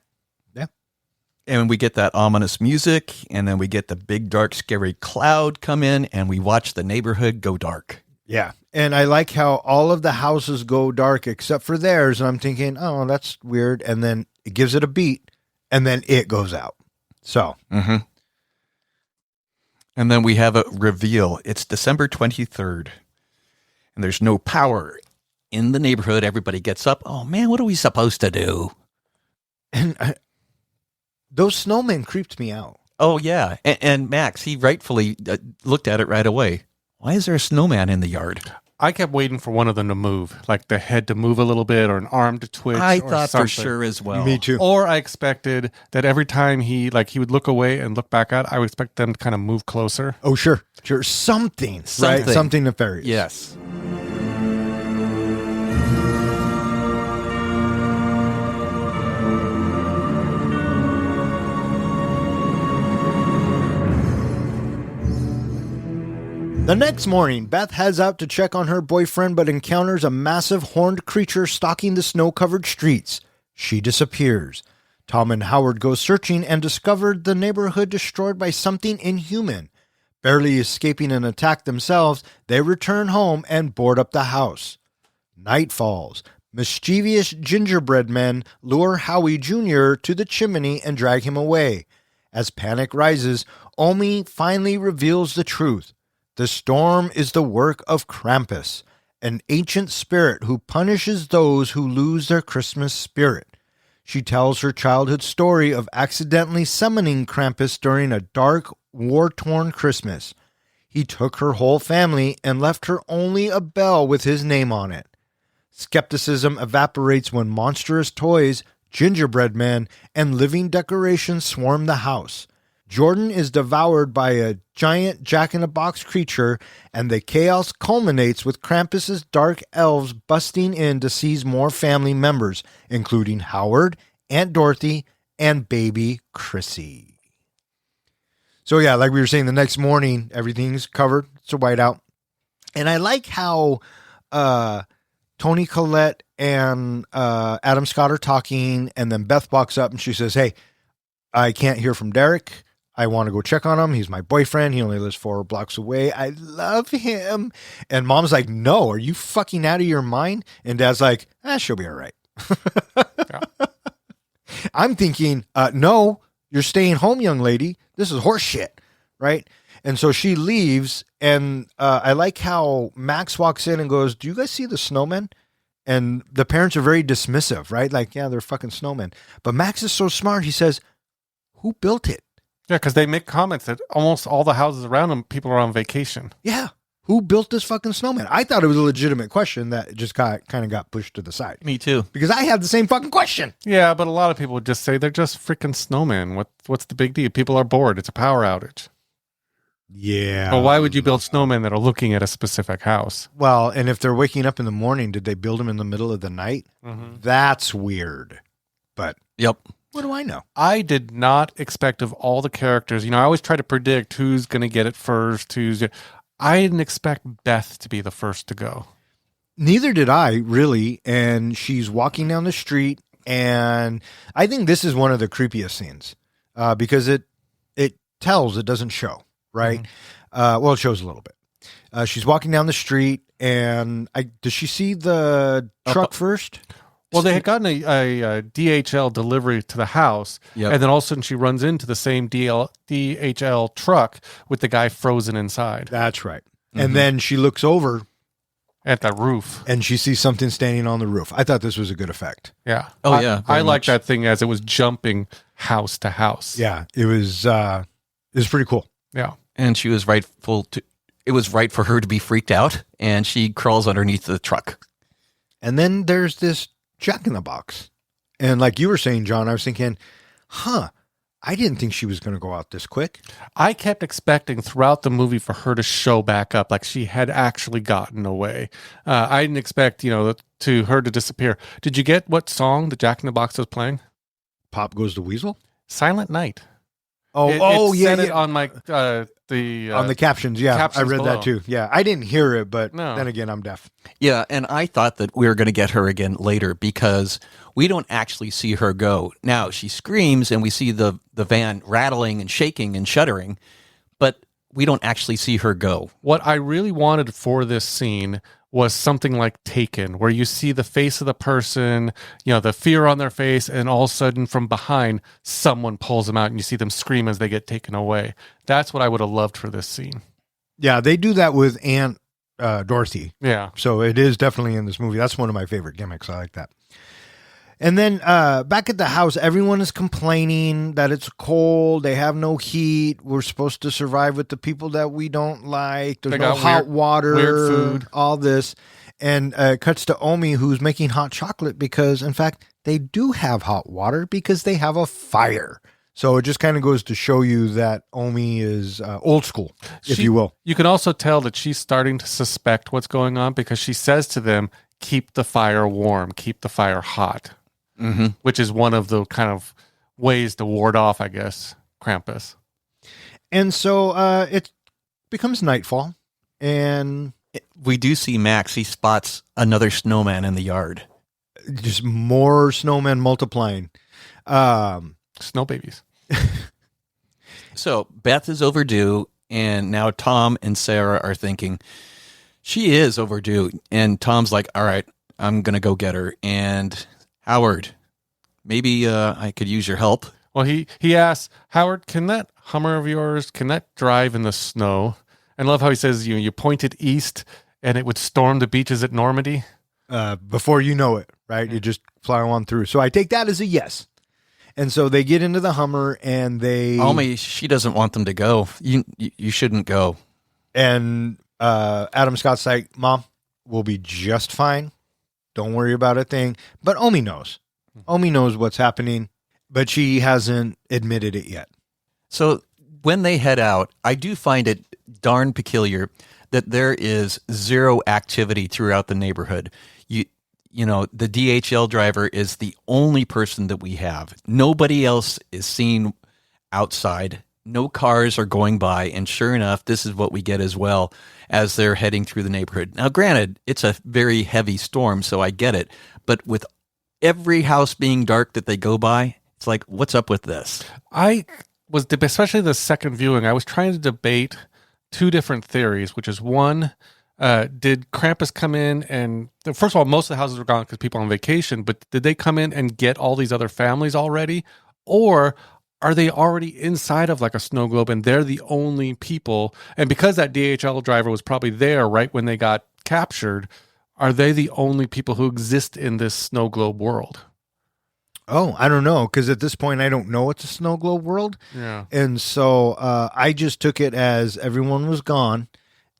And we get that ominous music, and then we get the big, dark, scary cloud come in, and we watch the neighborhood go dark. Yeah. And I like how all of the houses go dark except for theirs. And I'm thinking, oh, that's weird. And then it gives it a beat, and then it goes out. So. Mm-hmm. And then we have a reveal. It's December 23rd, and there's no power in the neighborhood. Everybody gets up. Oh, man, what are we supposed to do? And those snowmen creeped me out. Oh, yeah. And Max, he rightfully looked at it right away. Why is there a snowman in the yard? I kept waiting for one of them to move, like the head to move a little bit or an arm to twitch. I or thought something. for sure as well. Me too. Or I expected that every time he would look away and look back out, I would expect them to kind of move closer. Oh, sure. Something. Right? Something nefarious. Yes. The next morning, Beth heads out to check on her boyfriend but encounters a massive horned creature stalking the snow-covered streets. She disappears. Tom and Howard go searching and discover the neighborhood destroyed by something inhuman. Barely escaping an attack themselves, they return home and board up the house. Night falls. Mischievous gingerbread men lure Howie Jr. to the chimney and drag him away. As panic rises, Omi finally reveals the truth. The storm is the work of Krampus, an ancient spirit who punishes those who lose their Christmas spirit. She tells her childhood story of accidentally summoning Krampus during a dark, war-torn Christmas. He took her whole family and left her only a bell with his name on it. Skepticism evaporates when monstrous toys, gingerbread men, and living decorations swarm the house. Jordan is devoured by a giant jack-in-a-box creature, and the chaos culminates with Krampus's dark elves busting in to seize more family members, including Howard, Aunt Dorothy, and baby Chrissy. So yeah, like we were saying, the next morning, everything's covered. It's a whiteout. And I like how Tony Collette and Adam Scott are talking, and then Beth walks up and she says, "Hey, I can't hear from Derek. I want to go check on him. He's my boyfriend. He only lives 4 blocks away. I love him." And Mom's like, "No, are you fucking out of your mind?" And Dad's like, "She'll be all right." Yeah. I'm thinking, no, you're staying home, young lady. This is horse shit, right? And so she leaves, and I like how Max walks in and goes, "Do you guys see the snowmen?" And the parents are very dismissive, right? Like, yeah, they're fucking snowmen. But Max is so smart. He says, "Who built it?" Yeah, because they make comments that almost all the houses around them, people are on vacation. Yeah. Who built this fucking snowman? I thought it was a legitimate question that just kind of got pushed to the side. Me too. Because I had the same fucking question. Yeah, but a lot of people would just say they're just freaking snowmen. What's the big deal? People are bored. It's a power outage. Yeah. Well, why would you build snowmen that are looking at a specific house? Well, and if they're waking up in the morning, did they build them in the middle of the night? Mm-hmm. That's weird. But yep. What do I know? I did not expect of all the characters. I always try to predict who's going to get it first. I didn't expect Beth to be the first to go. Neither did I, really. And she's walking down the street, and I think this is one of the creepiest scenes because it tells, it doesn't show, right? Mm-hmm. Well, it shows a little bit. She's walking down the street, and does she see the truck first? Well, they had gotten a DHL delivery to the house, and then all of a sudden she runs into the same DHL truck with the guy frozen inside. That's right. Mm-hmm. And then she looks over at the roof, and she sees something standing on the roof. I thought this was a good effect. Yeah. Oh, yeah. I like that thing as it was jumping house to house. Yeah, it was pretty cool. Yeah. And she was it was right for her to be freaked out, and she crawls underneath the truck. And then there's this Jack-in-the-Box. And like you were saying, John, I was thinking, I didn't think she was going to go out this quick. I kept expecting throughout the movie for her to show back up, like she had actually gotten away. I didn't expect, her to disappear. Did you get what song the Jack-in-the-Box was playing? Pop Goes the Weasel? Silent Night. It said it on my on the captions. Yeah, captions I read below. That too. Yeah, I didn't hear it, but No. Then again, I'm deaf. Yeah, and I thought that we were going to get her again later because we don't actually see her go. Now, she screams and we see the van rattling and shaking and shuddering, but we don't actually see her go. What I really wanted for this scene was something like Taken, where you see the face of the person, the fear on their face, and all of a sudden from behind, someone pulls them out and you see them scream as they get taken away. That's what I would have loved for this scene. Yeah, they do that with Aunt Dorothy. Yeah. So it is definitely in this movie. That's one of my favorite gimmicks. I like that. And then back at the house, everyone is complaining that it's cold. They have no heat. We're supposed to survive with the people that we don't like. There's no hot water. Weird food. All this. And it cuts to Omi, who's making hot chocolate because, in fact, they do have hot water because they have a fire. So it just kind of goes to show you that Omi is old school, if you will. You can also tell that she's starting to suspect what's going on because she says to them, keep the fire warm, keep the fire hot. Mm-hmm. Which is one of the kind of ways to ward off, I guess, Krampus. And so it becomes nightfall, and We do see Max. He spots another snowman in the yard. just more snowmen multiplying. Snow babies. So Beth is overdue, and now Tom and Sarah are thinking she is overdue. And Tom's like, all right, I'm going to go get her. And Howard, maybe I could use your help. Well, he asks, Howard, can that Hummer of yours, can that drive in the snow? And I love how he says, you point it east and it would storm the beaches at Normandy. Before you know it, right? You just fly on through. So I take that as a yes. And so they get into the Hummer and they... Almy, she doesn't want them to go. You shouldn't go. And Adam Scott's like, Mom, we'll be just fine. Don't worry about a thing. But Omi knows. Omi knows what's happening, but she hasn't admitted it yet. So when they head out, I do find it darn peculiar that there is zero activity throughout the neighborhood. You know, the DHL driver is the only person that we have. Nobody else is seen outside. No cars are going by. And sure enough, this is what we get as well as they're heading through the neighborhood. Now, granted, it's a very heavy storm, so I get it. But with every house being dark that they go by, it's like, what's up with this? I was, especially the second viewing, I was trying to debate two different theories, which is one, did Krampus come in and, first of all, most of the houses were gone because people on vacation, but did they come in and get all these other families already? Or are they already inside of like a snow globe and they're the only people? And because that DHL driver was probably there right when they got captured, are they the only people who exist in this snow globe world? Oh, I don't know, because at this point, I don't know it's a snow globe world. Yeah. And so I just took it as everyone was gone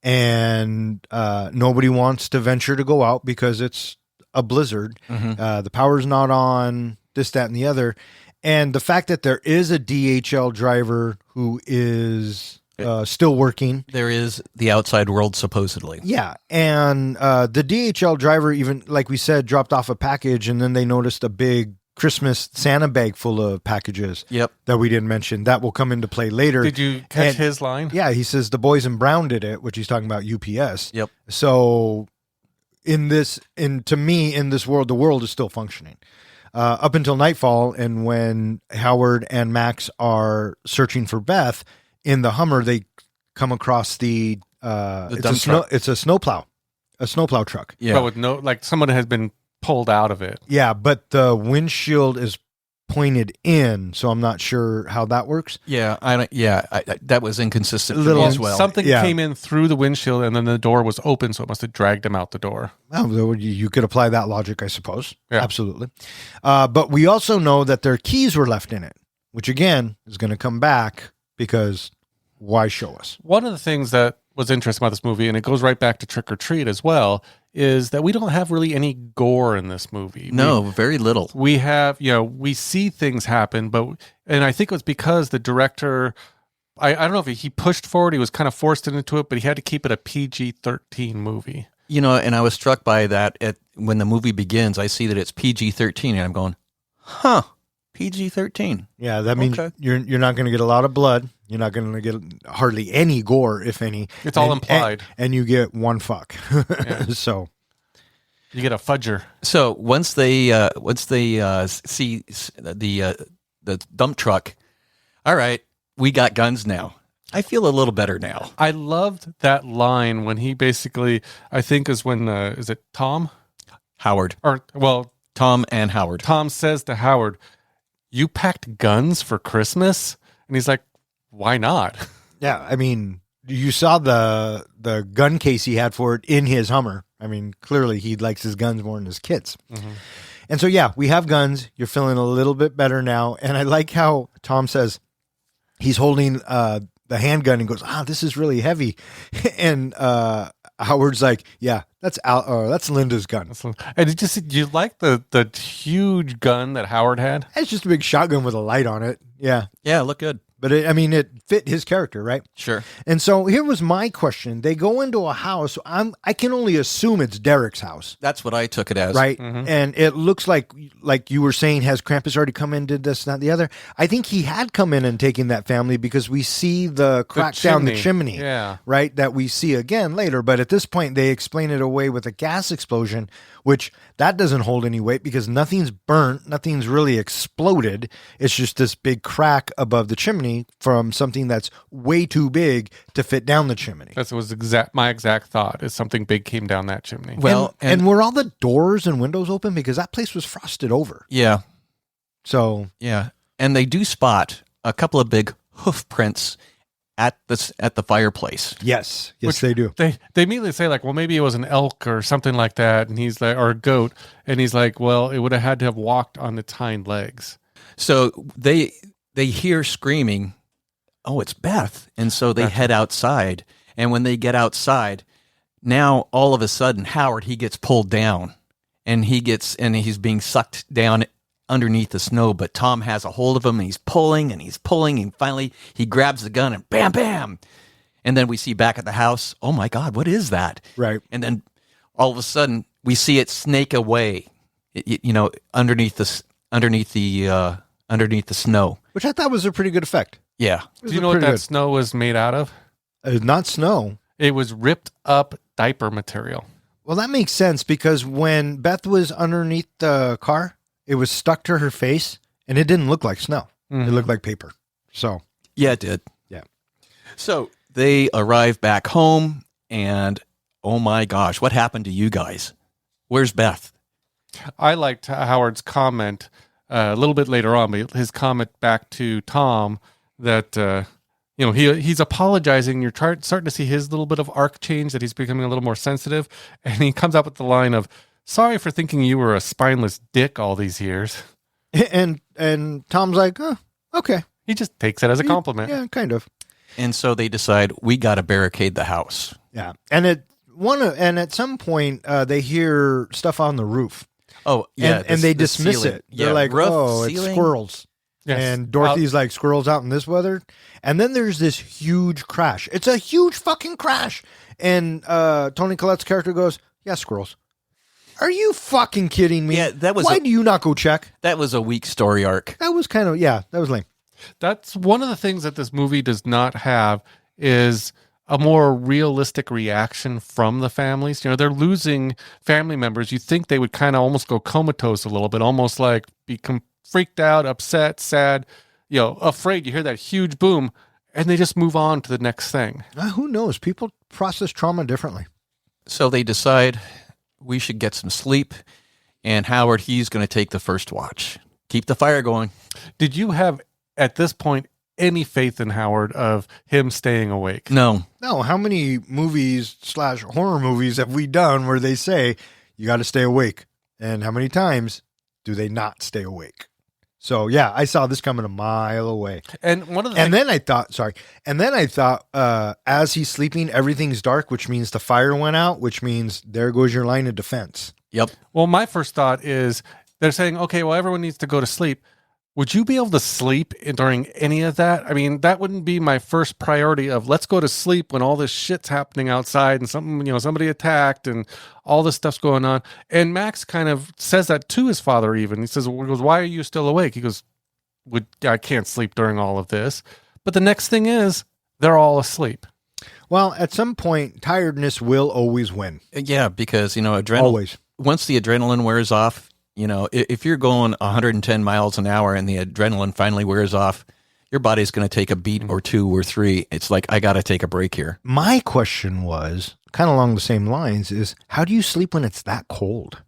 and nobody wants to venture to go out because it's a blizzard. The power's not on, this, that, and the other. And the fact that there is a DHL driver who is still working. There is the outside world, supposedly. Yeah. And the DHL driver, even, like we said, dropped off a package and then they noticed a big Christmas Santa bag full of packages. Yep. That we didn't mention. That will come into play later. Did you catch And- his line? Yeah, he says the boys in brown did it, which he's talking about UPS. Yep. So to me, in this world, the world is still functioning. Up until nightfall, and when Howard and Max are searching for Beth in the Hummer, they come across it's dump truck. It's a snowplow truck. Yeah. But with no, like someone has been pulled out of it. Yeah, but the windshield is pointed in, so I'm not sure how that works. Yeah, that was inconsistent for Little- me as well. Something Yeah. came in through the windshield and then the door was open, so it must have dragged him out the door. Oh, you could apply that logic, I suppose. Yeah. Absolutely. But we also know that their keys were left in it, which again is going to come back because why show us? One of the things that was interesting about this movie, and it goes right back to Trick or Treat as well, is that we don't have really any gore in this movie. No, very little. We have, we see things happen, and I think it was because the director, I don't know if he pushed forward, he was kind of forced into it, but he had to keep it a PG-13 movie. And I was struck by that when the movie begins. I see that it's PG-13, and I'm going, huh, PG-13. Yeah, that means Okay. you're not going to get a lot of blood. You're not going to get hardly any gore, if any. It's all implied. And you get one fuck. Yeah. So You get a fudger. So once they see the dump truck, all right, we got guns now. I feel a little better now. I loved that line when he basically, I think is when, is it Tom? Howard, Tom and Howard. Tom says to Howard, "You packed guns for Christmas?" And he's like, "Why not?" yeah, I mean, you saw the gun case he had for it in his Hummer. I mean, clearly he likes his guns more than his kids. Mm-hmm. And so, yeah, we have guns. You're feeling a little bit better now. And I like how Tom says he's holding the handgun and goes, this is really heavy. And Howard's like, yeah, that's Linda's gun. And you like the huge gun that Howard had? It's just a big shotgun with a light on it. Yeah. Yeah, look good. But it fit his character, right? Sure. And so here was my question. They go into a house. I can only assume it's Derek's house, That's what I took it as. right? And it looks like you were saying, has Krampus already come in, did this, that, the other? I think he had come in and taken that family because we see the crack down the chimney, right? That we see again later. But at this point, they explain it away with a gas explosion, which that doesn't hold any weight because nothing's burnt, nothing's really exploded. It's just this big crack above the chimney from something that's way too big to fit down the chimney. That was my exact thought, is something big came down that chimney. Well, and were all the doors and windows open? Because that place was frosted over. Yeah. So Yeah. And they do spot a couple of big hoof prints at the fireplace. yes, Which they do. They immediately say, like, well, maybe it was an elk or something like that, and he's like, or a goat, and he's like, well, it would have had to have walked on its hind legs. So they hear screaming, oh, it's Beth. And so they head outside. And when they get outside, now all of a sudden Howard, he gets pulled down and he's being sucked down underneath the snow. But Tom has a hold of him and he's pulling and finally he grabs the gun and bam, bam. And then we see back at the house, oh my God, what is that? Right. And then all of a sudden we see it snake away, underneath the snow. Which I thought was a pretty good effect. Yeah. Do you know what that snow was made out of? Not snow. It was ripped up diaper material. Well, that makes sense because when Beth was underneath the car, it was stuck to her face and it didn't look like snow. It looked like paper. So, Yeah, it did. yeah. So they arrive back home and oh my gosh, what happened to you guys? Where's Beth? I liked Howard's comment a little bit later on, but his comment back to Tom that, he's apologizing. You're starting to see his little bit of arc change, that he's becoming a little more sensitive. And he comes up with the line of, sorry for thinking you were a spineless dick all these years. And Tom's like, oh, okay. He just takes it as a compliment. Yeah, kind of. And so they decide we got to barricade the house. Yeah. And at some point, they hear stuff on the roof. Oh, yeah. And they dismiss it. They're like, roof, oh, it's ceiling. squirrels. Yes. And Dorothy's like, squirrels out in this weather. And then there's this huge crash. It's a huge fucking crash. And Tony Collette's character goes, yeah, squirrels. Are you fucking kidding me? Yeah, that was Why do you not go check? That was a weak story arc. That was kind of, that was lame. That's one of the things that this movie does not have is a more realistic reaction from the families. They're losing family members. You think they would kind of almost go comatose a little bit, almost like become freaked out, upset, sad, afraid. You hear that huge boom and they just move on to the next thing. Who knows? People process trauma differently. So they decide we should get some sleep. And Howard, he's going to take the first watch. Keep the fire going. Did you have, at this point, any faith in Howard of him staying awake? No. No, how many movies / horror movies have we done where they say you got to stay awake? And how many times do they not stay awake? So yeah, I saw this coming a mile away. And one of the then I thought, as he's sleeping, everything's dark, which means the fire went out, which means there goes your line of defense. Yep. Well, my first thought is they're saying, okay, well, everyone needs to go to sleep. Would you be able to sleep during any of that? I mean, that wouldn't be my first priority of let's go to sleep when all this shit's happening outside and somebody attacked and all this stuff's going on. And Max kind of says that to his father even. He says, why are you still awake? He goes, I can't sleep during all of this. But the next thing is they're all asleep. Well, at some point, tiredness will always win. Yeah, because, adrenaline. Always. Once the adrenaline wears off, if you're going 110 miles an hour and the adrenaline finally wears off, your body's going to take a beat or two or three. It's like, I got to take a break here. My question was kind of along the same lines is how do you sleep when it's that cold?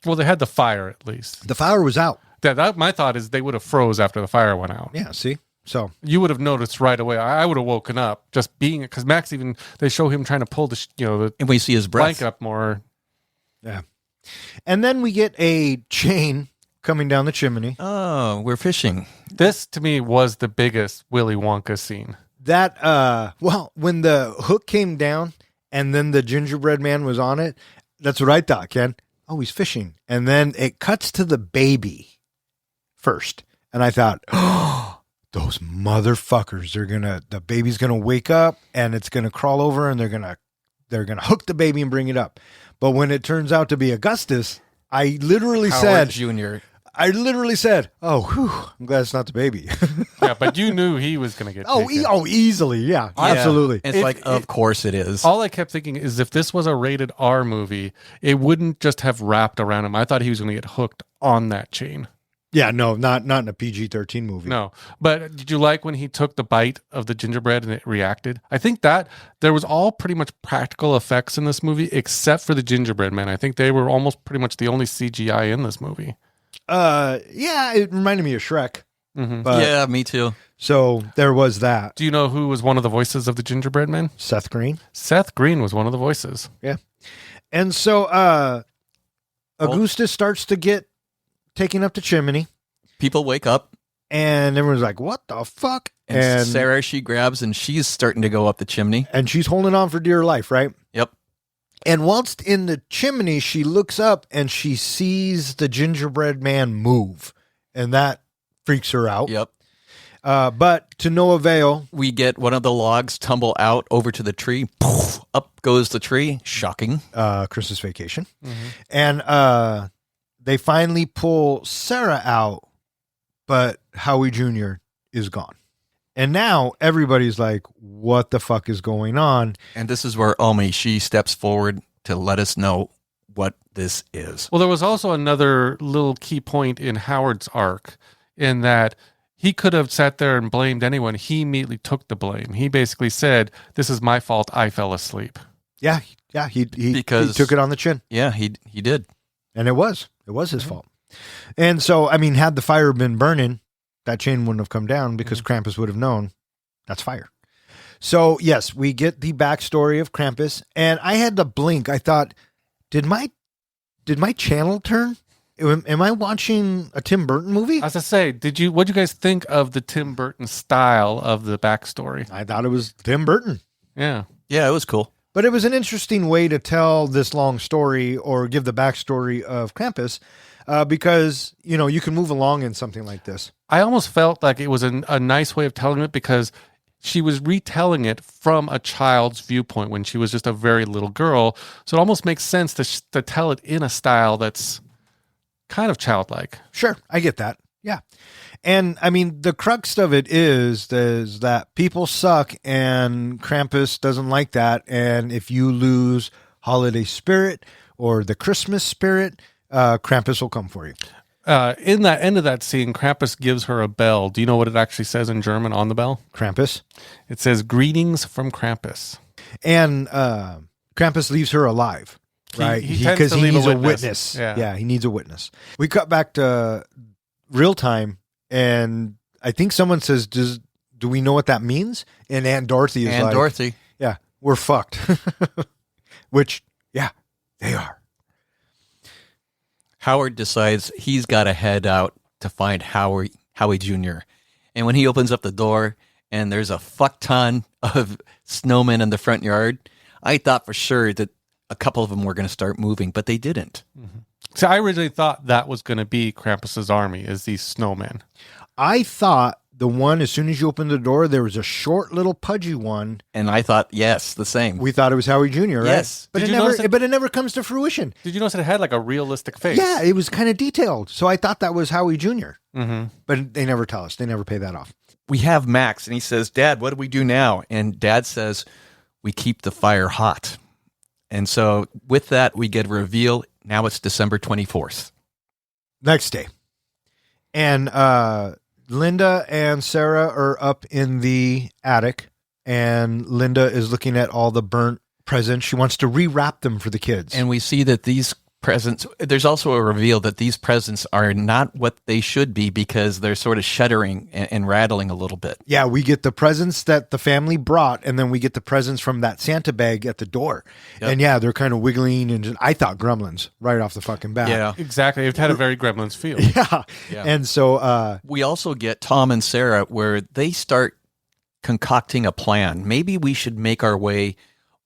Well, they had the fire at least. The fire was out. That my thought is they would have froze after the fire went out. Yeah, see? So you would have noticed right away. I would have woken up just being it because Max even they show him trying to pull the and we see his breath blanket up more. Yeah. And then we get a chain coming down the chimney. Oh, we're fishing. This, to me, was the biggest Willy Wonka scene. That, when the hook came down and then the gingerbread man was on it, that's what I thought, Ken. Oh, he's fishing. And then it cuts to the baby first. And I thought, oh, those motherfuckers, the baby's gonna wake up and it's gonna crawl over and they're gonna hook the baby and bring it up. But when it turns out to be Augustus, I literally Howard said, Jr. "Oh, whew, I'm glad it's not the baby." Yeah, but you knew he was going to get taken. Easily, yeah, absolutely. It's of course it is. All I kept thinking is if this was a rated R movie, it wouldn't just have wrapped around him. I thought he was going to get hooked on that chain. Yeah, no, not in a PG-13 movie. No, but did you like when he took the bite of the gingerbread and it reacted? I think that there was all pretty much practical effects in this movie except for the gingerbread man. I think they were almost pretty much the only CGI in this movie. Yeah, it reminded me of Shrek. Mm-hmm. But, yeah, me too. So there was that. Do you know who was one of the voices of the gingerbread man? Seth Green. Seth Green was one of the voices. Yeah. And so Augustus starts to get taken up the chimney. People wake up. And everyone's like, what the fuck? And Sarah, she grabs and she's starting to go up the chimney. And she's holding on for dear life, right? Yep. And whilst in the chimney, she looks up and she sees the gingerbread man move. And that freaks her out. Yep. But to no avail. We get one of the logs tumble out over to the tree. Poof, up goes the tree. Shocking. Christmas Vacation. Mm-hmm. And they finally pull Sarah out, but Howie Jr. is gone. And now everybody's like, what the fuck is going on? And this is where Omi, she steps forward to let us know what this is. Well, there was also another little key point in Howard's arc in that he could have sat there and blamed anyone. He immediately took the blame. He basically said, this is my fault. I fell asleep. Yeah. He took it on the chin. Yeah, he did. And it was his fault. And so, I mean, had the fire been burning, that chain wouldn't have come down because Krampus would have known that's fire. So, yes, we get the backstory of Krampus. And I had to blink. I thought, did my channel turn? Am I watching a Tim Burton movie? As I say, what do you guys think of the Tim Burton style of the backstory? I thought it was Tim Burton. Yeah. Yeah, it was cool. But it was an interesting way to tell this long story or give the backstory of Krampus because, you can move along in something like this. I almost felt like it was a nice way of telling it because she was retelling it from a child's viewpoint when she was just a very little girl. So it almost makes sense to tell it in a style that's kind of childlike. Sure, I get that. Yeah. And I mean, the crux of it is that people suck and Krampus doesn't like that. And if you lose holiday spirit or the Christmas spirit, Krampus will come for you. In that end of that scene, Krampus gives her a bell. Do you know what it actually says in German on the bell? Krampus. It says, "Greetings from Krampus." And Krampus leaves her alive, right? Because he needs a witness. Yeah, he needs a witness. We cut back to real time, and I think someone says, do we know what that means? And Aunt Dorothy is Dorothy. Yeah, we're fucked. Which, yeah, they are. Howard decides he's got to head out to find Howie Jr. And when he opens up the door and there's a fuck ton of snowmen in the front yard, I thought for sure that a couple of them were going to start moving, but they didn't. Mm-hmm. So I originally thought that was going to be Krampus's army, is these snowmen. I thought the one, as soon as you opened the door, there was a short little pudgy one. And I thought, yes, the same. We thought it was Howie Jr., right? Yes. But it never comes to fruition. Did you notice it had like a realistic face? Yeah, it was kind of detailed. So I thought that was Howie Jr. Mm-hmm. But they never tell us. They never pay that off. We have Max, and he says, Dad, what do we do now? And Dad says, we keep the fire hot. And so with that, we get a reveal. Now it's December 24th. Next day. And Linda and Sarah are up in the attic, and Linda is looking at all the burnt presents. She wants to rewrap them for the kids. And we see that these presents, there's also a reveal that these presents are not what they should be because they're sort of shuddering and rattling a little bit. Yeah, we get the presents that the family brought, and then we get the presents from that Santa bag at the door. Yep. And yeah, they're kind of wiggling, and I thought gremlins right off the fucking bat. Yeah, exactly. It had a very Gremlins feel. Yeah. And so we also get Tom and Sarah where they start concocting a plan. Maybe we should make our way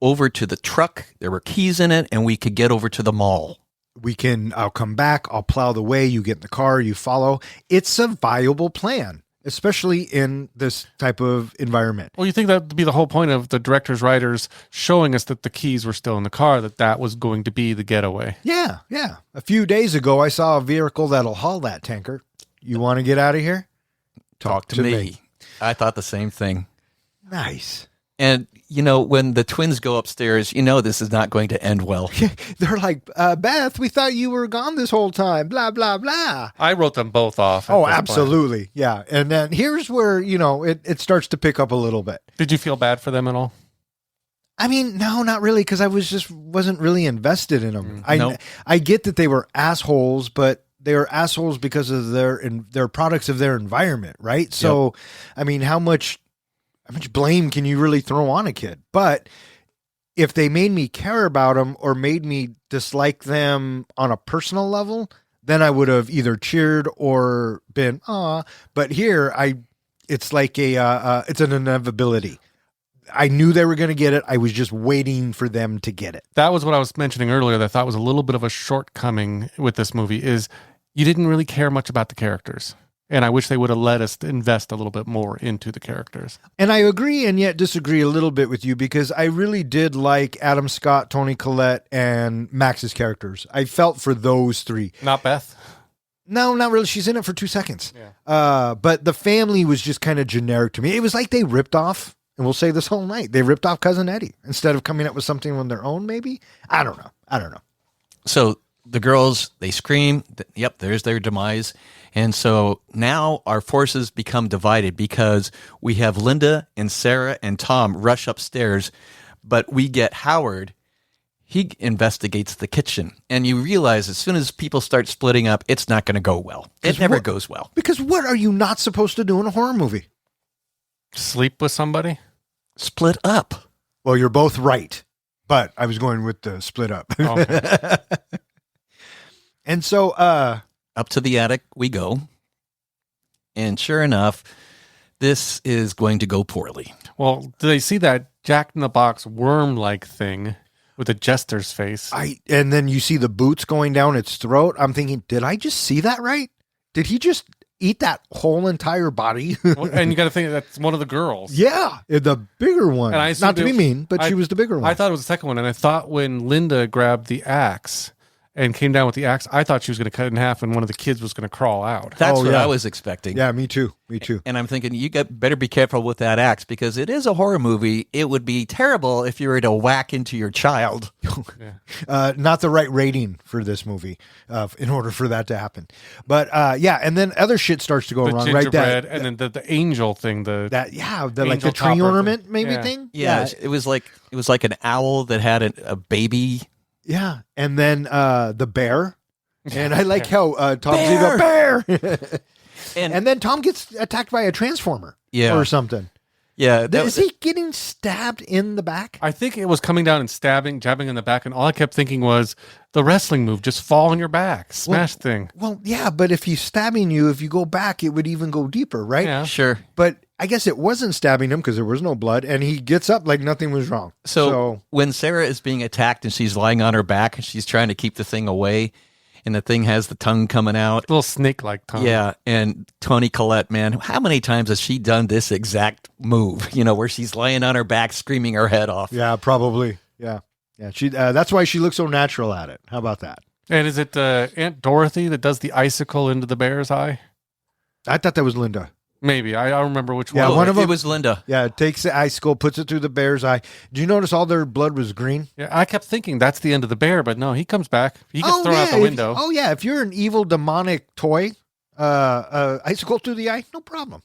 over to the truck. There were keys in it, and we could get over to the mall. I'll come back, I'll plow the way, you get in the car, you follow. It's a viable plan. especially in this type of environment. Well, you think that would be the whole point of the directors, writers showing us that the keys were still in the car, that was going to be the getaway. Yeah, yeah. A few days ago, I saw a vehicle that'll haul that tanker. You want to get out of here? Talk to me. I thought the same thing. Nice. And, you know, when the twins go upstairs, you know this is not going to end well. They're like, Beth, we thought you were gone this whole time, blah, blah, blah. I wrote them both off. Oh, absolutely. Yeah. And then here's where, you know, it starts to pick up a little bit. Did you feel bad for them at all? I mean, no, not really, because I wasn't really invested in them. Nope. I get that they were assholes, but they were assholes because of their products of their environment, right? So, I mean, how much blame can you really throw on a kid? But if they made me care about them or made me dislike them on a personal level, then I would have either cheered or been, but here it's like it's an inevitability. I knew they were going to get it. I was just waiting for them to get it. That was what I was mentioning earlier that I thought was a little bit of a shortcoming with this movie is you didn't really care much about the characters. And I wish they would have let us invest a little bit more into the characters. And I agree and yet disagree a little bit with you because I really did like Adam Scott, Toni Collette, and Max's characters. I felt for those three. Not Beth? No, not really. She's in it for 2 seconds. Yeah. But the family was just kind of generic to me. It was like they ripped off, and we'll say this whole night, they ripped off Cousin Eddie instead of coming up with something on their own, maybe? I don't know. So the girls, they scream. Yep, there's their demise. And so now our forces become divided because we have Linda and Sarah and Tom rush upstairs, but we get Howard. He investigates the kitchen. And you realize as soon as people start splitting up, it's not going to go well. It never goes well. Because what are you not supposed to do in a horror movie? Sleep with somebody? Split up. Well, you're both right. But I was going with the split up. Okay. And so... up to the attic we go. And sure enough, this is going to go poorly. Well, do they see that Jack-in-the-Box worm-like thing with a jester's face? And then you see the boots going down its throat. I'm thinking, did I just see that right? Did he just eat that whole entire body? And you got to think that's one of the girls. Yeah, the bigger one. And Not to be mean, but she was the bigger one. I thought it was the second one, and I thought when Linda grabbed the axe and came down with the axe, I thought she was going to cut it in half and one of the kids was going to crawl out. That's what I was expecting. Yeah, me too. And I'm thinking, better be careful with that axe because it is a horror movie. It would be terrible if you were to whack into your child. Not the right rating for this movie in order for that to happen. But and then other shit starts to go wrong, right? And then the angel thing, like the tree ornament thing. Yeah, it was like an owl that had a baby. Yeah, and then the bear, and I like how Tom's a bear, and then Tom gets attacked by a transformer, or something. Yeah, is he getting stabbed in the back? I think it was coming down and jabbing in the back, and all I kept thinking was the wrestling move: just fall on your back, smash thing. Well, yeah, but if he's stabbing you, if you go back, it would even go deeper, right? Yeah, sure. But I guess it wasn't stabbing him because there was no blood, and he gets up like nothing was wrong. So when Sarah is being attacked and she's lying on her back and she's trying to keep the thing away, and the thing has the tongue coming out. Little snake-like tongue. Yeah, and Toni Collette, man, how many times has she done this exact move, where she's laying on her back screaming her head off? Yeah, probably. Yeah. She that's why she looks so natural at it. How about that? And is it Aunt Dorothy that does the icicle into the bear's eye? I thought that was Linda. Maybe. I don't remember which Yeah, one. one of them. It was Linda. Yeah, it takes the icicle, puts it through the bear's eye. Do you notice all their blood was green? Yeah, I kept thinking that's the end of the bear, but no, he comes back. He gets thrown out the window. If you're an evil demonic toy, icicle through the eye, no problem.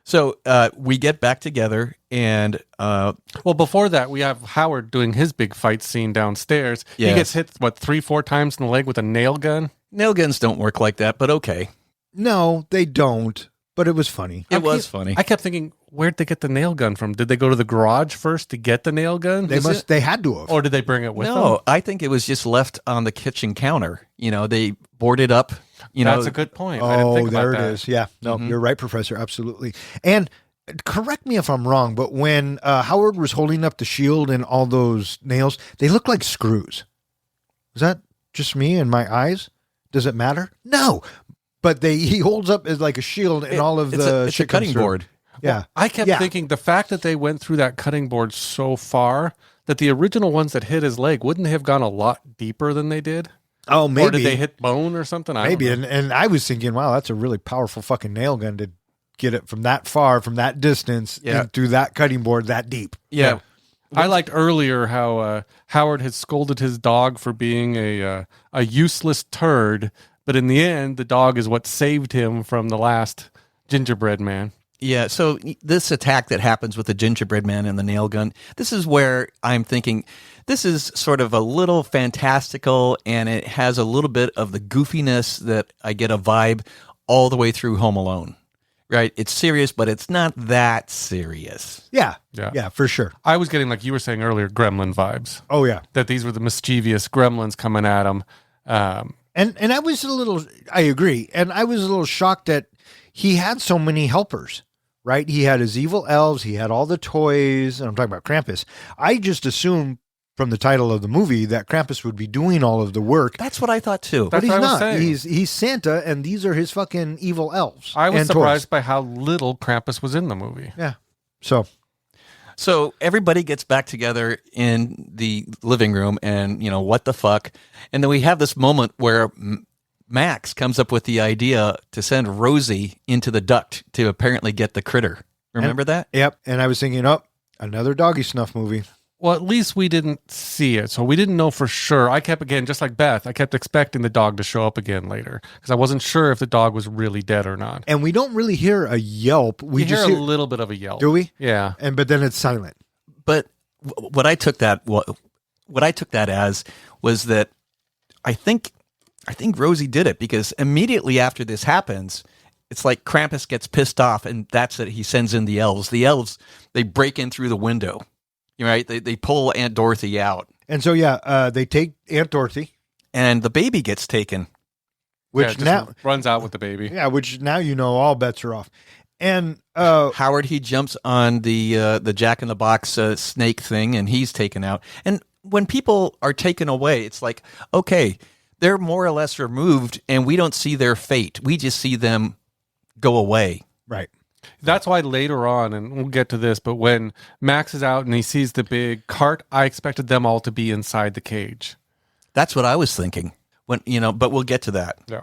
So we get back together, and before that, we have Howard doing his big fight scene downstairs. Yes. He gets hit 3-4 times in the leg with a nail gun. Nail guns don't work like that, but okay. No, they don't. But it was funny. It was funny. I kept thinking, where'd they get the nail gun from? Did they go to the garage first to get the nail gun? They had to have. Or did they bring it with them? No, I think it was just left on the kitchen counter. They boarded up. That's a good point. I didn't think about there that. it is. Yeah. No, You're right, Professor. Absolutely. And correct me if I'm wrong, but when Howard was holding up the shield and all those nails, they look like screws. Is that just me and my eyes? Does it matter? No. but he holds up as like a shield, and all of the it's a shit comes cutting through. board. Yeah, I kept thinking the fact that they went through that cutting board so far that the original ones that hit his leg wouldn't they have gone a lot deeper than they did. Oh, maybe. Or did they hit bone or something? Maybe. I don't know. And I was thinking, wow, that's a really powerful fucking nail gun to get it from that far, from that distance, and through that cutting board that deep. Yeah. I liked earlier how Howard had scolded his dog for being a useless turd, but in the end, the dog is what saved him from the last gingerbread man. Yeah, so this attack that happens with the gingerbread man and the nail gun, this is where I'm thinking this is sort of a little fantastical, and it has a little bit of the goofiness that I get a vibe all the way through Home Alone, right? It's serious, but it's not that serious. Yeah, Yeah. for sure. I was getting, like you were saying earlier, gremlin vibes. Oh, yeah. That these were the mischievous gremlins coming at him. And I was I agree, and I was a little shocked that he had so many helpers, right? He had his evil elves, he had all the toys, and I'm talking about Krampus. I just assumed from the title of the movie that Krampus would be doing all of the work. That's what I thought too. But That's he's what I was not. saying. He's Santa, and these are his fucking evil elves. I was and surprised toys. by how little Krampus was in the movie. Yeah. So everybody gets back together in the living room and, what the fuck? And then we have this moment where Max comes up with the idea to send Rosie into the duct to apparently get the critter. Remember that? Yep. And I was thinking, another doggy snuff movie. Well, at least we didn't see it, so we didn't know for sure. I kept, again, just like Beth, I kept expecting the dog to show up again later because I wasn't sure if the dog was really dead or not. And we don't really hear a yelp. We hear just a little bit of a yelp. Do we? Yeah. But then it's silent. But what I took that as was that I think Rosie did it because immediately after this happens, it's like Krampus gets pissed off, and that's it. He sends in the elves. The elves, they break in through the window, right? They pull Aunt Dorothy out, And so, they take Aunt Dorothy, and the baby gets taken. which now runs out with the baby. which now all bets are off. And Howard, he jumps on the Jack in the Box snake thing, and he's taken out. And when people are taken away, it's like, okay, they're more or less removed, and we don't see their fate. We just see them go away. right. That's why later on, and we'll get to this, but when Max is out and he sees the big cart, I expected them all to be inside the cage. That's what I was thinking. But we'll get to that. Yeah.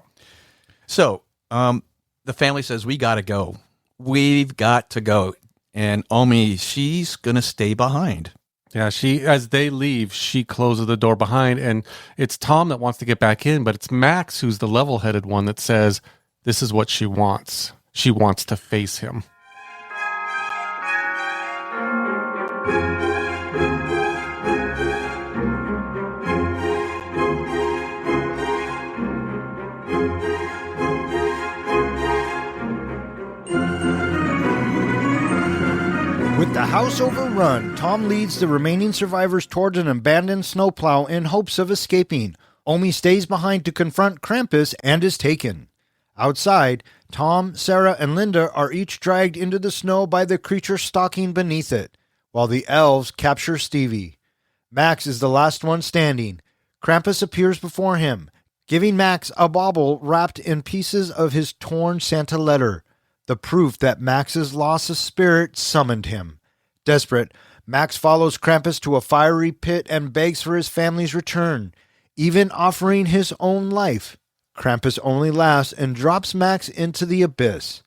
So, the family says, we got to go. We've got to go. And Omi, she's going to stay behind. Yeah, as they leave, she closes the door behind, and it's Tom that wants to get back in, but it's Max who's the level-headed one that says, this is what she wants. She wants to face him. With the house overrun, Tom leads the remaining survivors towards an abandoned snowplow in hopes of escaping. Omi stays behind to confront Krampus and is taken. Outside, Tom, Sarah, and Linda are each dragged into the snow by the creature stalking beneath it, while the elves capture Stevie. Max is the last one standing. Krampus appears before him, giving Max a bauble wrapped in pieces of his torn Santa letter, the proof that Max's loss of spirit summoned him. Desperate, Max follows Krampus to a fiery pit and begs for his family's return, even offering his own life. Krampus only laughs and drops Max into the abyss.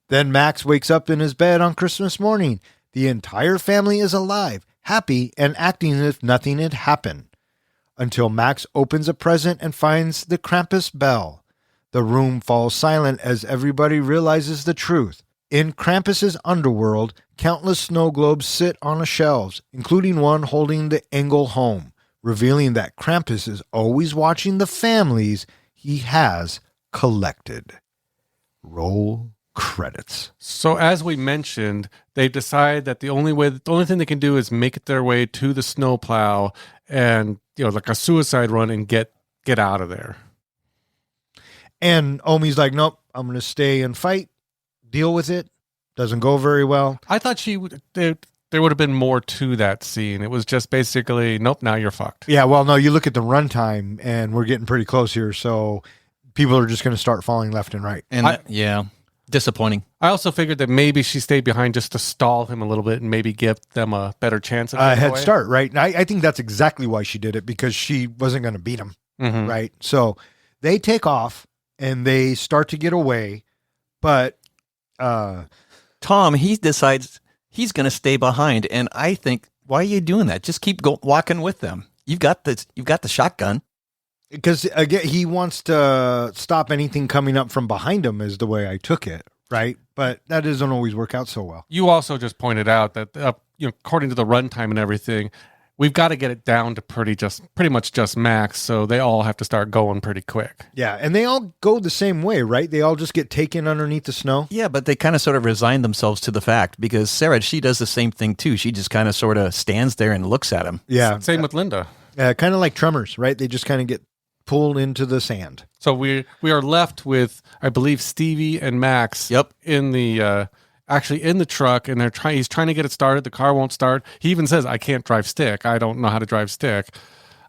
Then Max wakes up in his bed on Christmas morning. The entire family is alive, happy, and acting as if nothing had happened. Until Max opens a present and finds the Krampus bell. The room falls silent as everybody realizes the truth. In Krampus's underworld, countless snow globes sit on the shelves, including one holding the Engel home, revealing that Krampus is always watching the families he has collected. Roll credits. So as we mentioned, they decide that the only thing they can do is make it their way to the snowplow and, like a suicide run and get out of there. And Omi's like, nope, I'm going to stay and fight, deal with it. Doesn't go very well. I thought there would have been more to that scene. It was just basically, nope, now you're fucked. Yeah, well, no, you look at the runtime, and we're getting pretty close here. So people are just going to start falling left and right. And disappointing. I also figured that maybe she stayed behind just to stall him a little bit and maybe give them a better chance of getting Head away. start, right? And I think that's exactly why she did it, because she wasn't going to beat him, Mhm. right? So they take off and they start to get away, but Tom, he decides he's going to stay behind, and I think, why are you doing that? Just keep walking with them. You've got the shotgun. because again, he wants to stop anything coming up from behind him, is the way I took it, right? But that doesn't always work out so well. You also just pointed out that according to the runtime and everything, we've got to get it down to pretty much just Max, so they all have to start going pretty quick. Yeah, and they all go the same way, right? They all just get taken underneath the snow. Yeah, but they kind of sort of resign themselves to the fact, because Sarah, she does the same thing too. She just kind of sort of stands there and looks at him. Yeah, Same with Linda. kind of like Tremors, right? They just kind of get pulled into the sand. So we are left with, I believe, Stevie and Max. Yep. In the actually in the truck, and he's trying to get it started. The car won't start. He even says, "I can't drive stick. I don't know how to drive stick."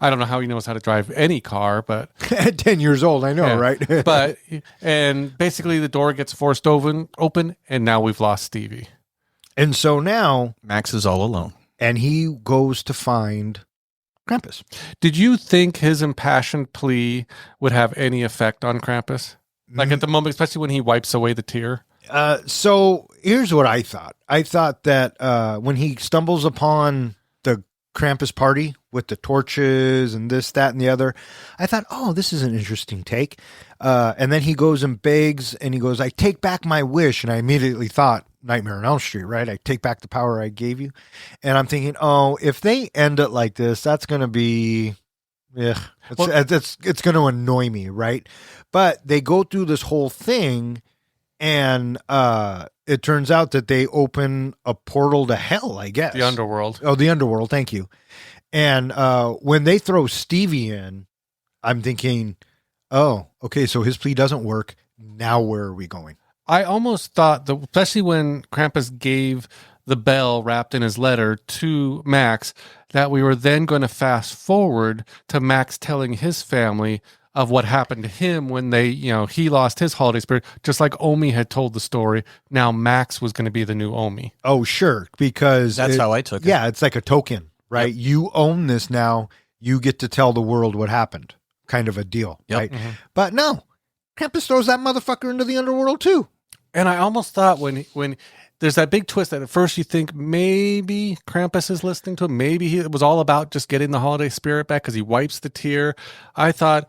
I don't know how he knows how to drive any car, but At 10 years old, I know, yeah. right? But and basically the door gets forced open, and now we've lost Stevie. And so now, Max is all alone. and he goes to find Krampus. Did you think his impassioned plea would have any effect on Krampus? Like at the moment, especially when he wipes away the tear? So here's what I thought. I thought that when he stumbles upon the Krampus party with the torches and this, that, and the other, I thought, oh, this is an interesting take. And then he goes and begs, and he goes, "I take back my wish." And I immediately thought, Nightmare on Elm Street, right? I take back the power I gave you. And I'm thinking, oh, if they end it like this, that's going to be, it's going to annoy me, right? But they go through this whole thing, and it turns out that they open a portal to hell, I guess. The underworld. Oh, the underworld. Thank you. And when they throw Stevie in, I'm thinking, oh, okay, so his plea doesn't work. Now where are we going? I almost thought that, especially when Krampus gave the bell wrapped in his letter to Max, that we were then going to fast forward to Max telling his family of what happened to him when he lost his holiday spirit, just like Omi had told the story. Now Max was going to be the new Omi. Oh, sure, because That's how I took it. Yeah, it's like a token, right? Yep. You own this now. You get to tell the world what happened, kind of a deal, Yep. right? But no, Krampus throws that motherfucker into the underworld too. And I almost thought when there's that big twist that at first you think maybe Krampus is listening to him, maybe it was all about just getting the holiday spirit back because he wipes the tear. I thought,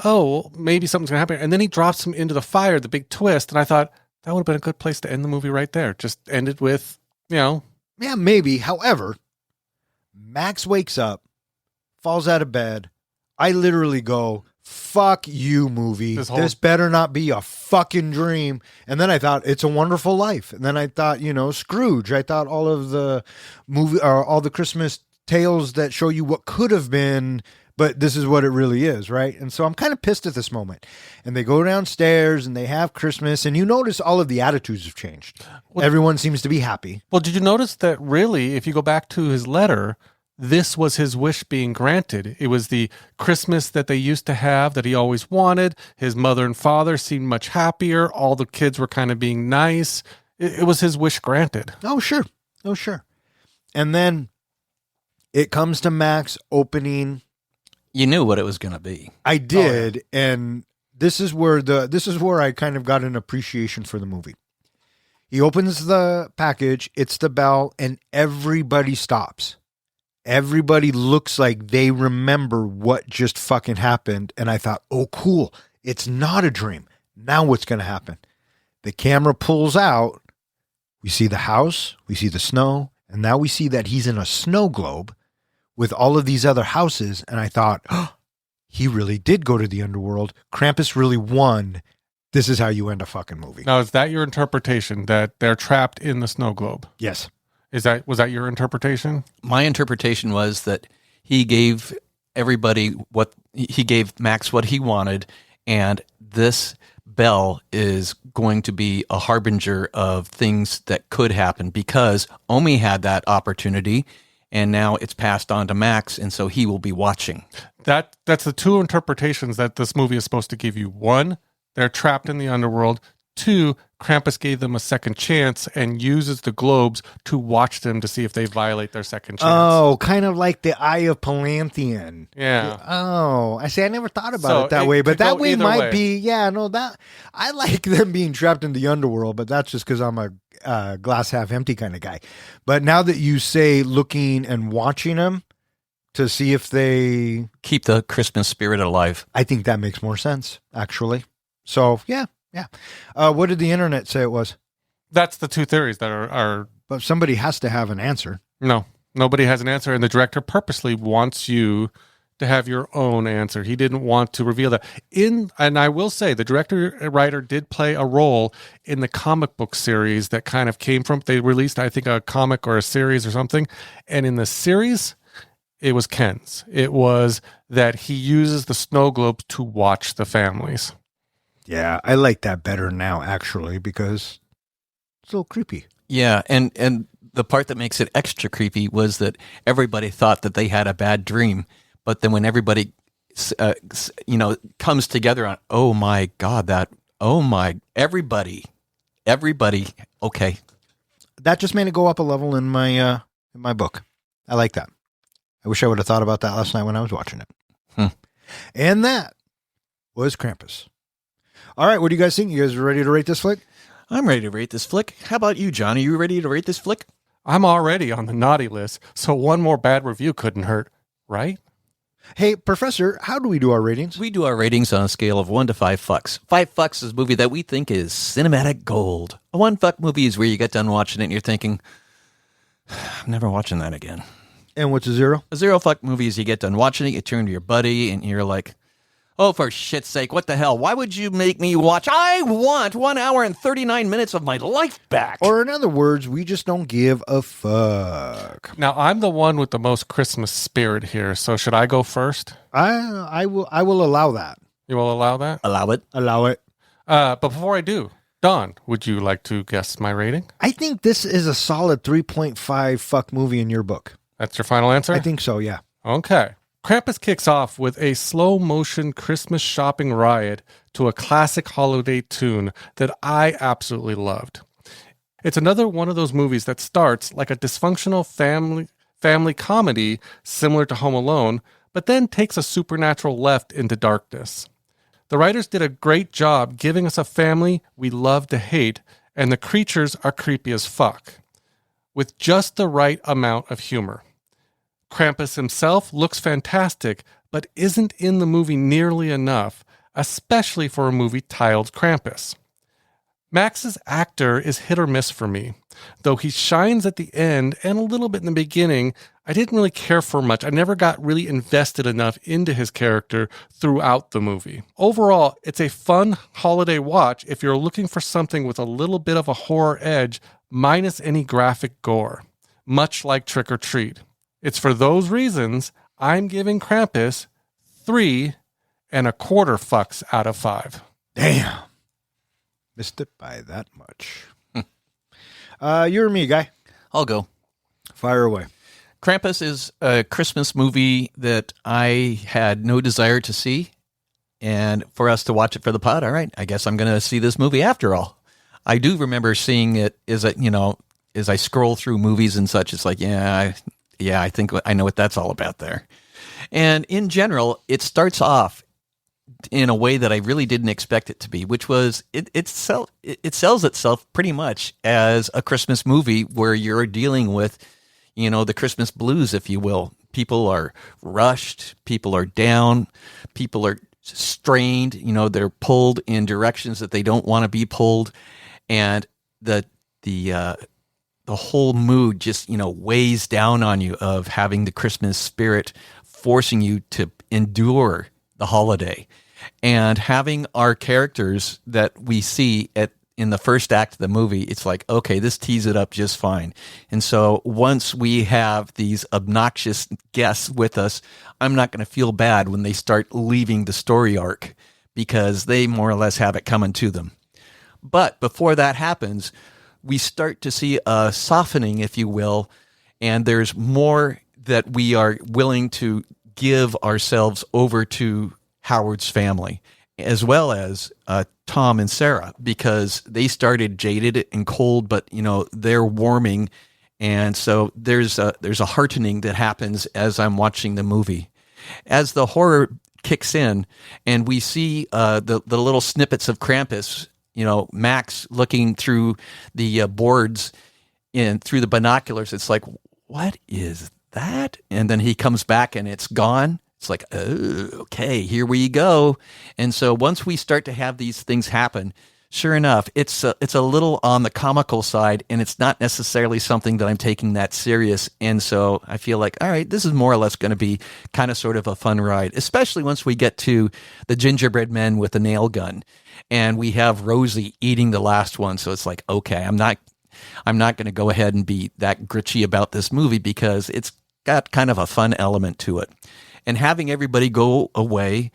oh, maybe something's going to happen. And then he drops him into the fire, the big twist. And I thought that would have been a good place to end the movie right there. Just end it with, Yeah, maybe. However, Max wakes up, falls out of bed. I literally go, fuck you, movie. This better not be a fucking dream. And then I thought, It's a Wonderful Life. And then I thought, Scrooge. I thought all of the movie or all the Christmas tales that show you what could have been, but this is what it really is, right? And so I'm kind of pissed at this moment. And they go downstairs and they have Christmas, and you notice all of the attitudes have changed. Everyone seems to be happy. well, did you notice that really, if you go back to his letter, this was his wish being granted. It was the Christmas that they used to have that he always wanted. His mother and father seemed much happier. All the kids were kind of being nice. It was his wish granted. Oh, sure. And then it comes to Max opening. You knew what it was going to be. I did, and this is where I kind of got an appreciation for the movie. He opens the package, it's the bell, and everybody stops. Everybody looks like they remember what just fucking happened, and I thought, oh, cool. It's not a dream. Now what's going to happen? The camera pulls out. We see the house, we see the snow, and now we see that he's in a snow globe with all of these other houses, and I thought, oh, he really did go to the underworld. Krampus really won. This is how you end a fucking movie. Now, is that your interpretation, that they're trapped in the snow globe? Yes. Was that your interpretation? My interpretation was that he gave he gave Max what he wanted, and this bell is going to be a harbinger of things that could happen because Omi had that opportunity, and now it's passed on to Max, and so he will be watching. That's the two interpretations that this movie is supposed to give you. One, they're trapped in the underworld. Two, Krampus gave them a second chance and uses the globes to watch them to see if they violate their second chance. Oh, kind of like the Eye of Palantheon. Yeah. Oh, I see. I never thought about it that way, but that way might be. Yeah, no, that I like them being trapped in the underworld, but that's just because I'm a glass half empty kind of guy. But now that you say looking and watching them to see if they keep the Christmas spirit alive, I think that makes more sense, actually. So yeah. What did the internet say it was? That's the two theories that are. But somebody has to have an answer. No, nobody has an answer, and the director purposely wants you to have your own answer. He didn't want to reveal that. And I will say, the director-writer did play a role in the comic book series that kind of came from. They released, I think, a comic or a series or something, and in the series, it was Ken's. It was that he uses the snow globes to watch the families. Yeah, I like that better now, actually, because it's a little creepy. Yeah, and the part that makes it extra creepy was that everybody thought that they had a bad dream, but then when everybody, comes together on, oh my God, everybody, okay. That just made it go up a level in my book. I like that. I wish I would have thought about that last night when I was watching it. And that was Krampus. All right, what do you guys think? You guys ready to rate this flick? I'm ready to rate this flick. How about you, John? Are you ready to rate this flick? I'm already on the naughty list, so one more bad review couldn't hurt, right? Hey, Professor, how do we do our ratings? We do our ratings on a scale of 1 to 5 fucks. 5 fucks is a movie that we think is cinematic gold. A 1 fuck movie is where you get done watching it and you're thinking, I'm never watching that again. And what's a 0? A 0 fuck movie is you get done watching it, you turn to your buddy, and you're like, oh, for shit's sake, what the hell? Why would you make me watch? I want 1 hour and 39 minutes of my life back. Or in other words, we just don't give a fuck. Now, I'm the one with the most Christmas spirit here, so should I go first? I will allow that. You will allow that? Allow it. Allow it. But before I do, Don, would you like to guess my rating? I think this is a solid 3.5 fuck movie in your book. That's your final answer? I think so, yeah. Okay. Krampus kicks off with a slow-motion Christmas shopping riot to a classic holiday tune that I absolutely loved. It's another one of those movies that starts like a dysfunctional family comedy similar to Home Alone, but then takes a supernatural left into darkness. The writers did a great job giving us a family we love to hate, and the creatures are creepy as fuck, with just the right amount of humor. Krampus himself looks fantastic, but isn't in the movie nearly enough, especially for a movie titled Krampus. Max's actor is hit or miss for me. Though he shines at the end and a little bit in the beginning, I didn't really care for much. I never got really invested enough into his character throughout the movie. Overall, it's a fun holiday watch if you're looking for something with a little bit of a horror edge, minus any graphic gore, much like Trick or Treat. It's for those reasons I'm giving Krampus 3.25 fucks out of 5. Damn. Missed it by that much. You or me, guy? I'll go. Fire away. Krampus is a Christmas movie that I had no desire to see. And for us to watch it for the pod, all right, I guess I'm going to see this movie after all. I do remember seeing it as I scroll through movies and such. It's like, I think I know what that's all about there. And in general, it starts off in a way that I really didn't expect it to be, which was it sells itself pretty much as a Christmas movie where you're dealing with, the Christmas blues, if you will. People are rushed, people are down, people are strained, they're pulled in directions that they don't want to be pulled. And the whole mood just, weighs down on you of having the Christmas spirit forcing you to endure the holiday. And having our characters that we see in the first act of the movie, it's like, okay, this tees it up just fine. And so once we have these obnoxious guests with us, I'm not going to feel bad when they start leaving the story arc because they more or less have it coming to them. But before that happens, we start to see a softening, if you will, and there's more that we are willing to give ourselves over to Howard's family, as well as Tom and Sarah, because they started jaded and cold, but they're warming, and so there's a heartening that happens as I'm watching the movie, as the horror kicks in, and we see the little snippets of Krampus. Max looking through the boards and through the binoculars. It's like, what is that? And then he comes back and it's gone. It's like, oh, okay, here we go. And so once we start to have these things happen, sure enough, it's a little on the comical side, and it's not necessarily something that I'm taking that serious. And so I feel like, all right, this is more or less going to be kind of sort of a fun ride, especially once we get to the gingerbread men with the nail gun, and we have Rosie eating the last one. So it's like, okay, I'm not going to go ahead and be that gritchy about this movie because it's got kind of a fun element to it. And having everybody go away,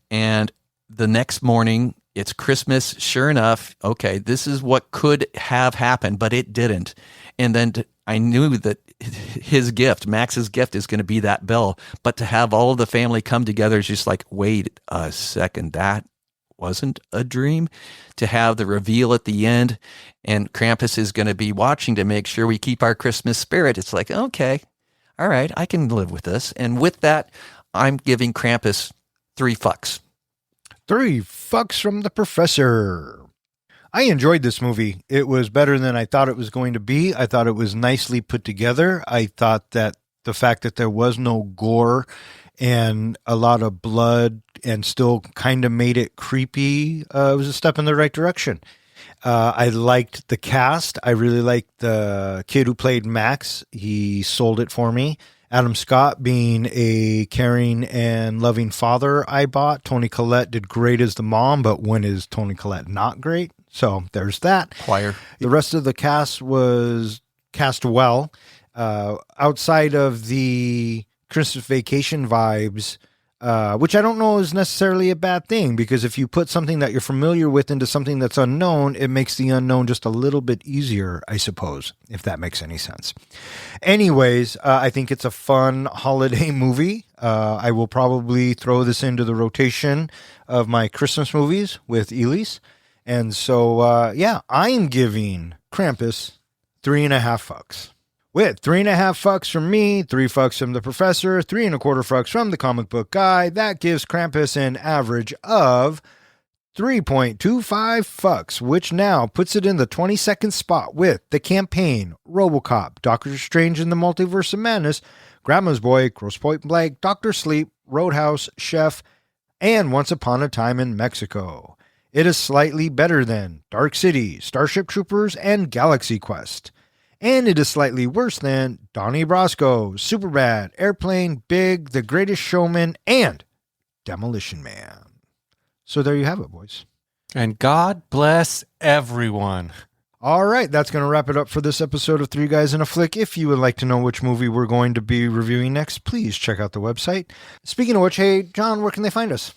and the next morning it's Christmas. Sure enough, okay, this is what could have happened, but it didn't. And then I knew that his gift, Max's gift, is going to be that bell. But to have all of the family come together is just like, wait a second, that wasn't a dream. To have the reveal at the end, and Krampus is going to be watching to make sure we keep our Christmas spirit. It's like, okay, all right, I can live with this. And with that, I'm giving Krampus 3 fucks. 3 fucks from the professor. I enjoyed this movie. It was better than I thought it was going to be. I thought it was nicely put together. I thought that the fact that there was no gore and a lot of blood and still kind of made it creepy was a step in the right direction. I liked the cast. I really liked the kid who played Max. He sold it for me. Adam Scott being a caring and loving father, I bought. Toni Collette did great as the mom, but when is Toni Collette not great? So there's that. Choir. The rest of the cast was cast well. Outside of the Christmas Vacation vibes, which I don't know is necessarily a bad thing, because if you put something that you're familiar with into something that's unknown, it makes the unknown just a little bit easier, I suppose, if that makes any sense. Anyways, I think it's a fun holiday movie. I will probably throw this into the rotation of my Christmas movies with Elise. And so, yeah, I'm giving Krampus 3.5 fucks. With 3.5 fucks from me, 3 fucks from the professor, 3.25 fucks from the comic book guy, that gives Krampus an average of 3.25 fucks, which now puts it in the 22nd spot with The Campaign, RoboCop, Doctor Strange in the Multiverse of Madness, Grandma's Boy, Grosse Pointe Blank, Dr. Sleep, Roadhouse, Chef, and Once Upon a Time in Mexico. It is slightly better than Dark City, Starship Troopers, and Galaxy Quest. And it is slightly worse than Donnie Brasco, Superbad, Airplane, Big, The Greatest Showman, and Demolition Man. So there you have it, boys. And God bless everyone. All right, that's going to wrap it up for this episode of 3 Guys in a Flick. If you would like to know which movie we're going to be reviewing next, please check out the website. Speaking of which, hey, John, where can they find us?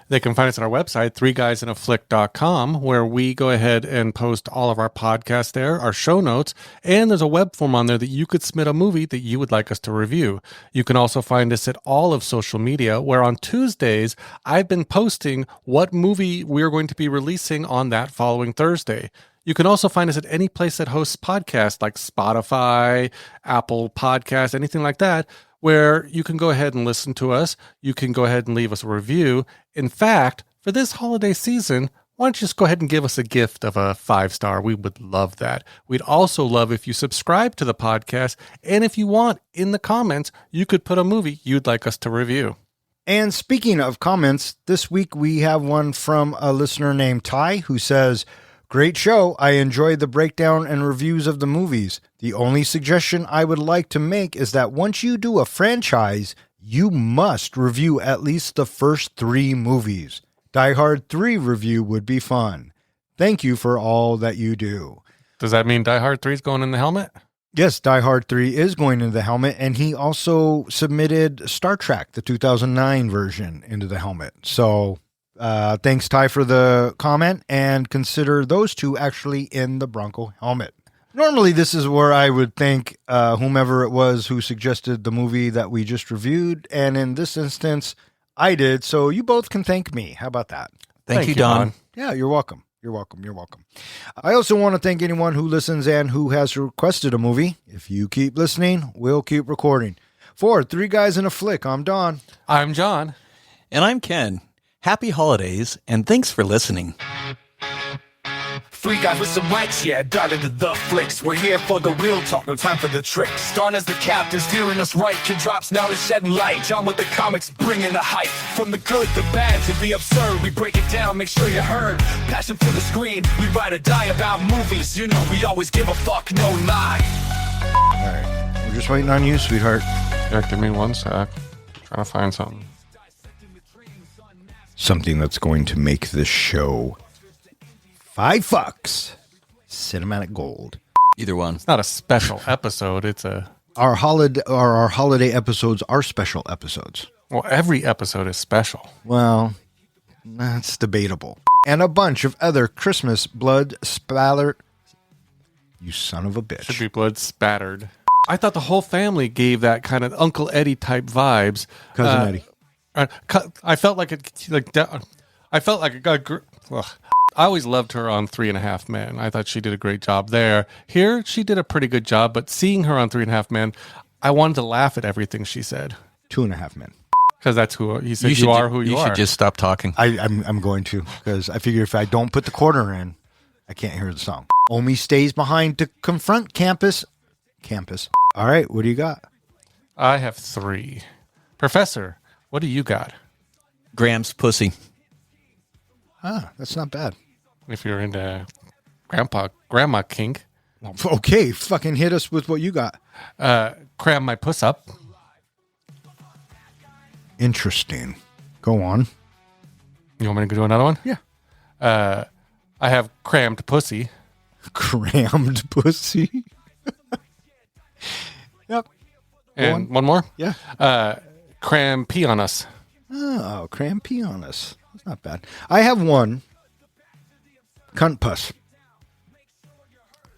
They can find us at our website, 3guysinaflick.com, where we go ahead and post all of our podcasts there, our show notes, and there's a web form on there that you could submit a movie that you would like us to review. You can also find us at all of social media, where on Tuesdays, I've been posting what movie we're going to be releasing on that following Thursday. You can also find us at any place that hosts podcasts like Spotify, Apple Podcasts, anything like that, where you can go ahead and listen to us. You can go ahead and leave us a review. In fact, for this holiday season, why don't you just go ahead and give us a gift of a 5-star? We would love that. We'd also love if you subscribe to the podcast. And if you want, in the comments, you could put a movie you'd like us to review. And speaking of comments, this week we have one from a listener named Ty who says, "Great show. I enjoyed the breakdown and reviews of the movies. The only suggestion I would like to make is that once you do a franchise, you must review at least the first 3 movies. Die Hard 3 review would be fun. Thank you for all that you do." Does that mean Die Hard 3 is going in the helmet? Yes, Die Hard 3 is going into the helmet, and he also submitted Star Trek, the 2009 version, into the helmet. So thanks, Ty, for the comment, and consider those 2 actually in the Bronco helmet. Normally, this is where I would thank whomever it was who suggested the movie that we just reviewed. And in this instance, I did. So you both can thank me. How about that? Thank you, Don. Yeah, you're welcome. You're welcome. You're welcome. I also want to thank anyone who listens and who has requested a movie. If you keep listening, we'll keep recording. For Three Guys in a Flick, I'm Don. I'm John. And I'm Ken. Happy holidays, and thanks for listening. Three guys with some mics, yeah, dive into the flicks. We're here for the real talk, no time for the tricks. Don as the captain, steering us right. Kid drops now to shedding light. John with the comics, bringing the hype. From the good, the bad, to the absurd, we break it down, make sure you heard. Passion for the screen, we ride or die about movies. You know we always give a fuck, no lie. All right. We're just waiting on you, sweetheart. Yeah, give me 1 sec. Trying to find something. Something that's going to make this show $5 cinematic gold. Either one. It's not a special episode. It's a... Our holiday episodes are special episodes. Well, every episode is special. Well, that's debatable. And a bunch of other Christmas blood spatter. You son of a bitch. Should be blood spattered. I thought the whole family gave that kind of Uncle Eddie type vibes. Cousin Eddie. I felt like it. I felt like it got. Ugh. I always loved her on 3.5 Men. I thought she did a great job there. Here, she did a pretty good job, but seeing her on 3.5 Men, I wanted to laugh at everything she said. 2.5 Men. Because that's who he said. You are who you are. You should just stop talking. I'm going to, because I figure if I don't put the quarter in, I can't hear the song. Omi stays behind to confront Campus. All right, what do you got? I have 3. Professor, what do you got? Graham's pussy. Ah, that's not bad. If you're into grandma kink. Okay, fucking hit us with what you got. Cram my puss up. Interesting. Go on. You want me to do another one? Yeah. I have crammed pussy. Crammed pussy. Yep. And one more? Yeah. Cram pee on us. Oh, cram pee on us. That's not bad. I have one. Cunt puss.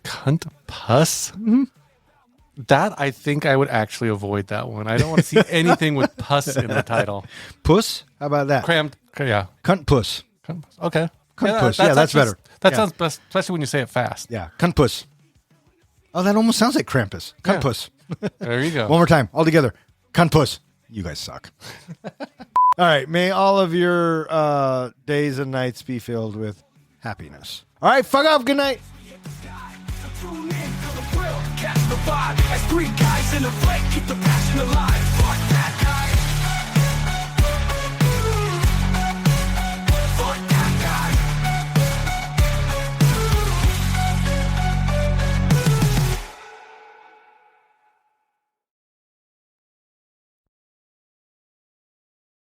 Cunt puss? Mm-hmm. That, I think I would actually avoid that one. I don't want to see anything with puss in the title. Puss? How about that? Crammed, yeah. Cunt puss. Cunt puss. Okay. Cunt puss. Yeah, that's better. That sounds best, especially when you say it fast. Yeah, cunt puss. Oh, that almost sounds like Krampus. Cunt puss. There you go. One more time, all together. Cunt puss. You guys suck. All right, may all of your days and nights be filled with happiness. All right, fuck off. Good night. Tune in to the thrill, catch the vibe. As 3 guys in a flick, keep the passion alive. Fuck that.